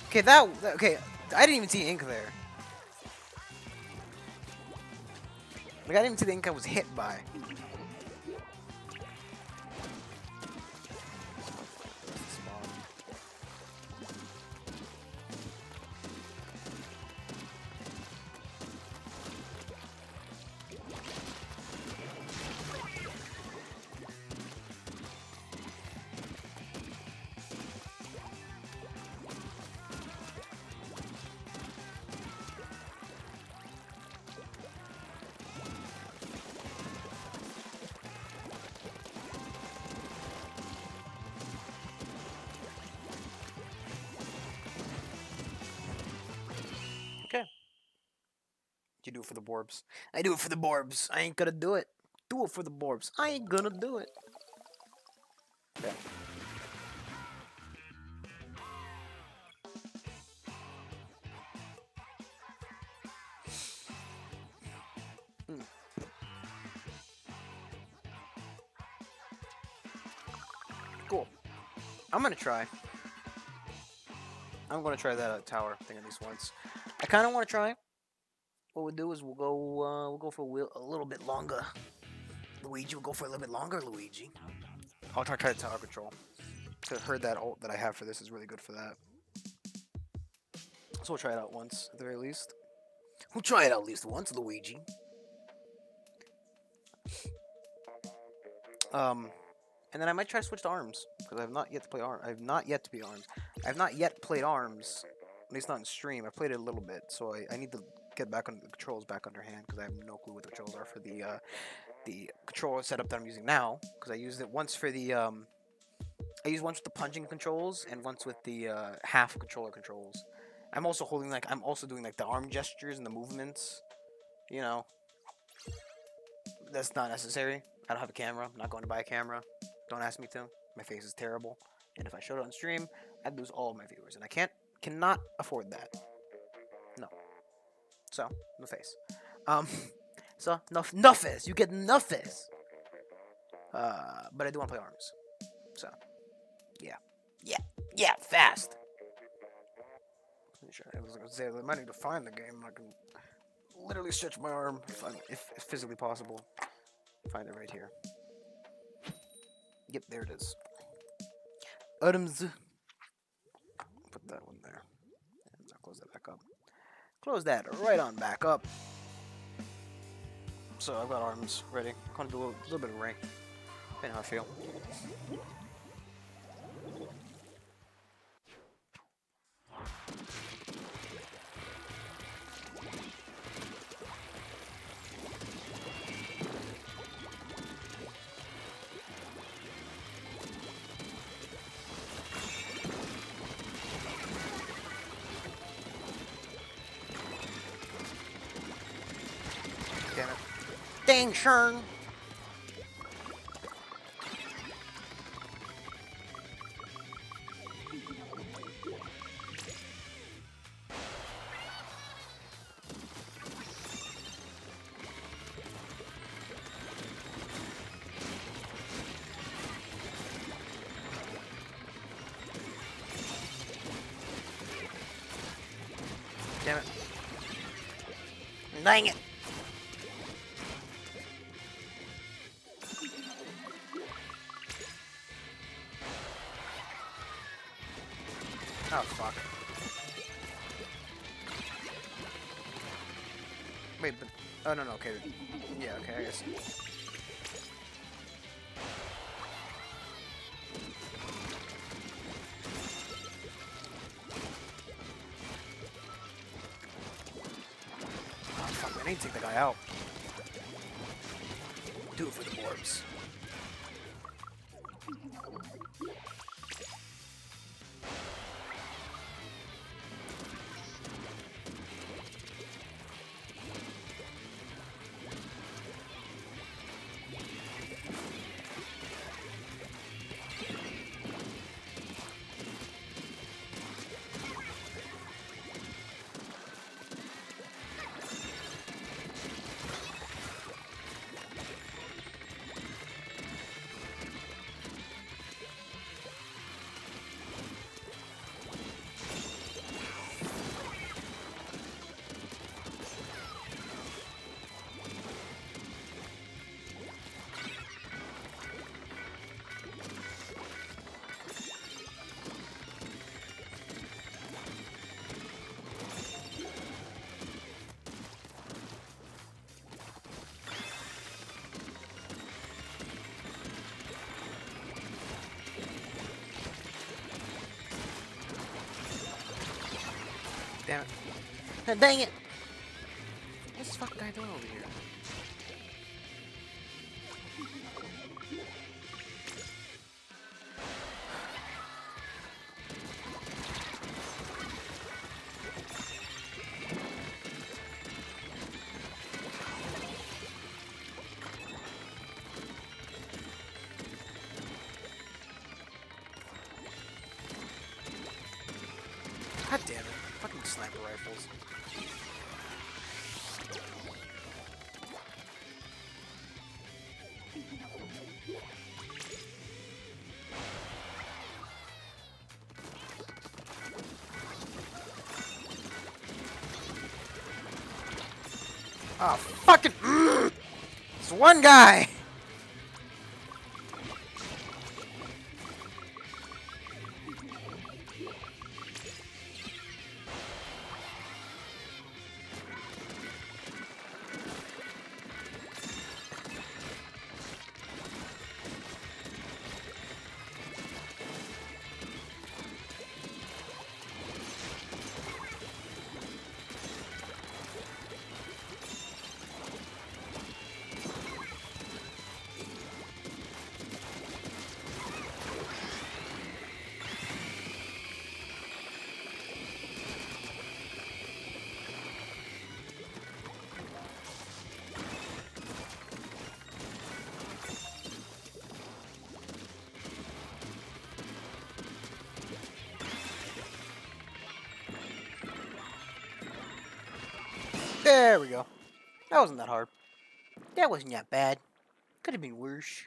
Okay, okay, I didn't even see ink there. Like, I didn't even see the ink I was hit by. Okay. You do it for the Borbs. I do it for the Borbs. I ain't gonna do it. Do it for the Borbs. I ain't gonna do it. Yeah. Cool. I'm gonna try. I'm gonna try that tower thing at least once. I kind of want to try. What we'll do is we'll go for a little bit longer. Luigi, we'll go for a little bit longer, Luigi. I'll try the tower control. I heard that ult that I have for this is really good for that. So we'll try it out once, at the very least. We'll try it out at least once, Luigi. And then I might try to switch to arms because I have not yet to play arms. I have not yet to be arms. I have not yet played arms, at least not in stream. I played it a little bit, so I need to get back on the controls back under hand because I have no clue what the controls are for the controller setup that I'm using now. Because I used it once for the I used once with the punching controls and once with the half controller controls. I'm also holding I'm also doing the arm gestures and the movements. You know, that's not necessary. I don't have a camera. I'm not going to buy a camera. Don't ask me to. My face is terrible. And if I showed it on stream, I'd lose all of my viewers. And I cannot afford that. No. So, no face. So, no face. You get no face. But I do want to play arms. So, yeah. Yeah, fast. I was going to say, I might need to find the game. I can literally stretch my arm if physically possible. Find it right here. Yep, there it is. Items. Put that one there. And I'll close that back up. Close that right on back up. So I've got arms ready. I'm gonna do a little bit of rank. Depending how I feel. Dang, Shern. Damn it. Dang it. Oh, fuck. Wait, but... Oh, no, okay. Yeah, okay, I guess. Oh, fuck, man, I need to take the guy out. Do it for the orbs. Damn it. Dang it! What's this fucking guy doing over here? God damn it. Fucking sniper rifles. Oh, fucking... It's one guy! There we go. That wasn't that hard. That wasn't that bad. Could have been worse.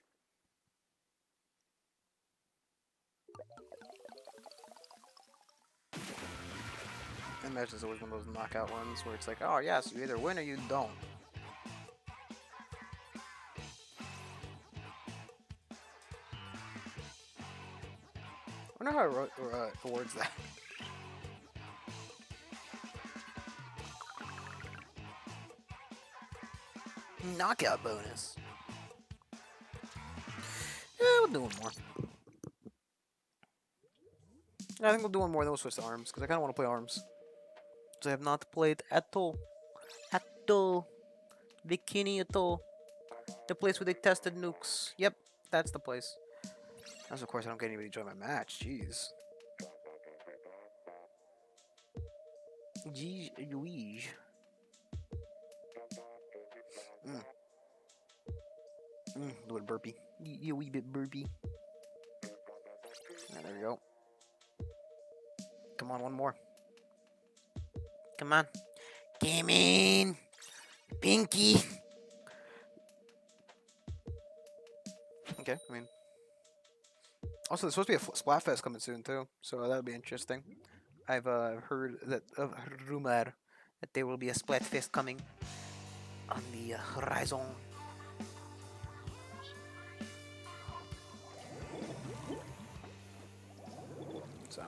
And there's just always one of those knockout ones where it's like, oh yes, you either win or you don't. I wonder how it rewards that. Knockout bonus. Yeah, we'll do one more. I think we'll do one more, then we'll switch to arms, because I kind of want to play arms. So I have not played at all. At all. Bikini at all. The place where they tested nukes. Yep, that's the place. As of course I don't get anybody to join my match. Jeez. Jeez Louise. Do it burpee. You wee bit burpee. Yeah, there we go. Come on, one more. Come on. Come in. Pinky. Okay, I mean. Also, there's supposed to be a Splatfest coming soon, too. So that'll be interesting. I've heard that rumor that there will be a Splatfest coming on the horizon. So.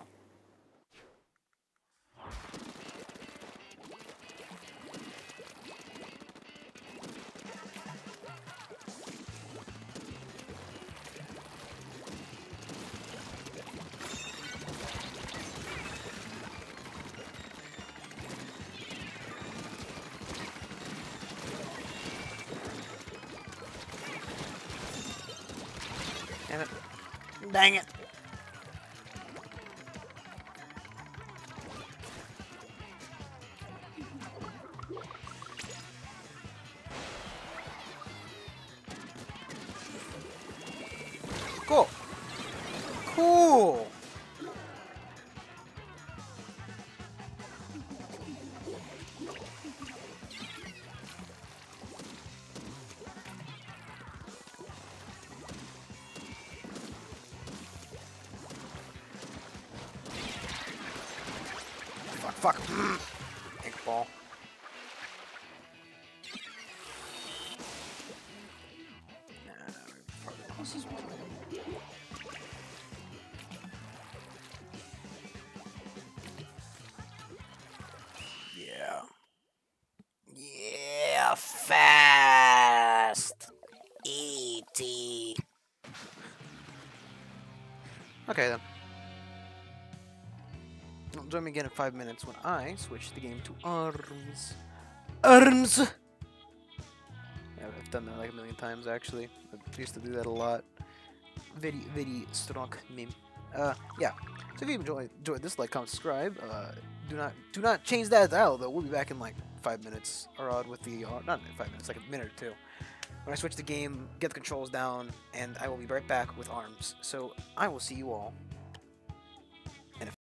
Damn it. Dang it. Cool. Cool. Fuck. Ink ball. Nah, probably lost this one. Yeah. Yeah, fast. E.T. Okay then. Join me again in 5 minutes when I switch the game to arms. Arms! Yeah, I've done that like a million times actually. I used to do that a lot. Very, very strong meme. Yeah. So if you enjoyed this, like, comment, subscribe. Do not change that dial though. We'll be back in like 5 minutes or odd with the not 5 minutes, like a minute or two. When I switch the game, get the controls down, and I will be right back with arms. So I will see you all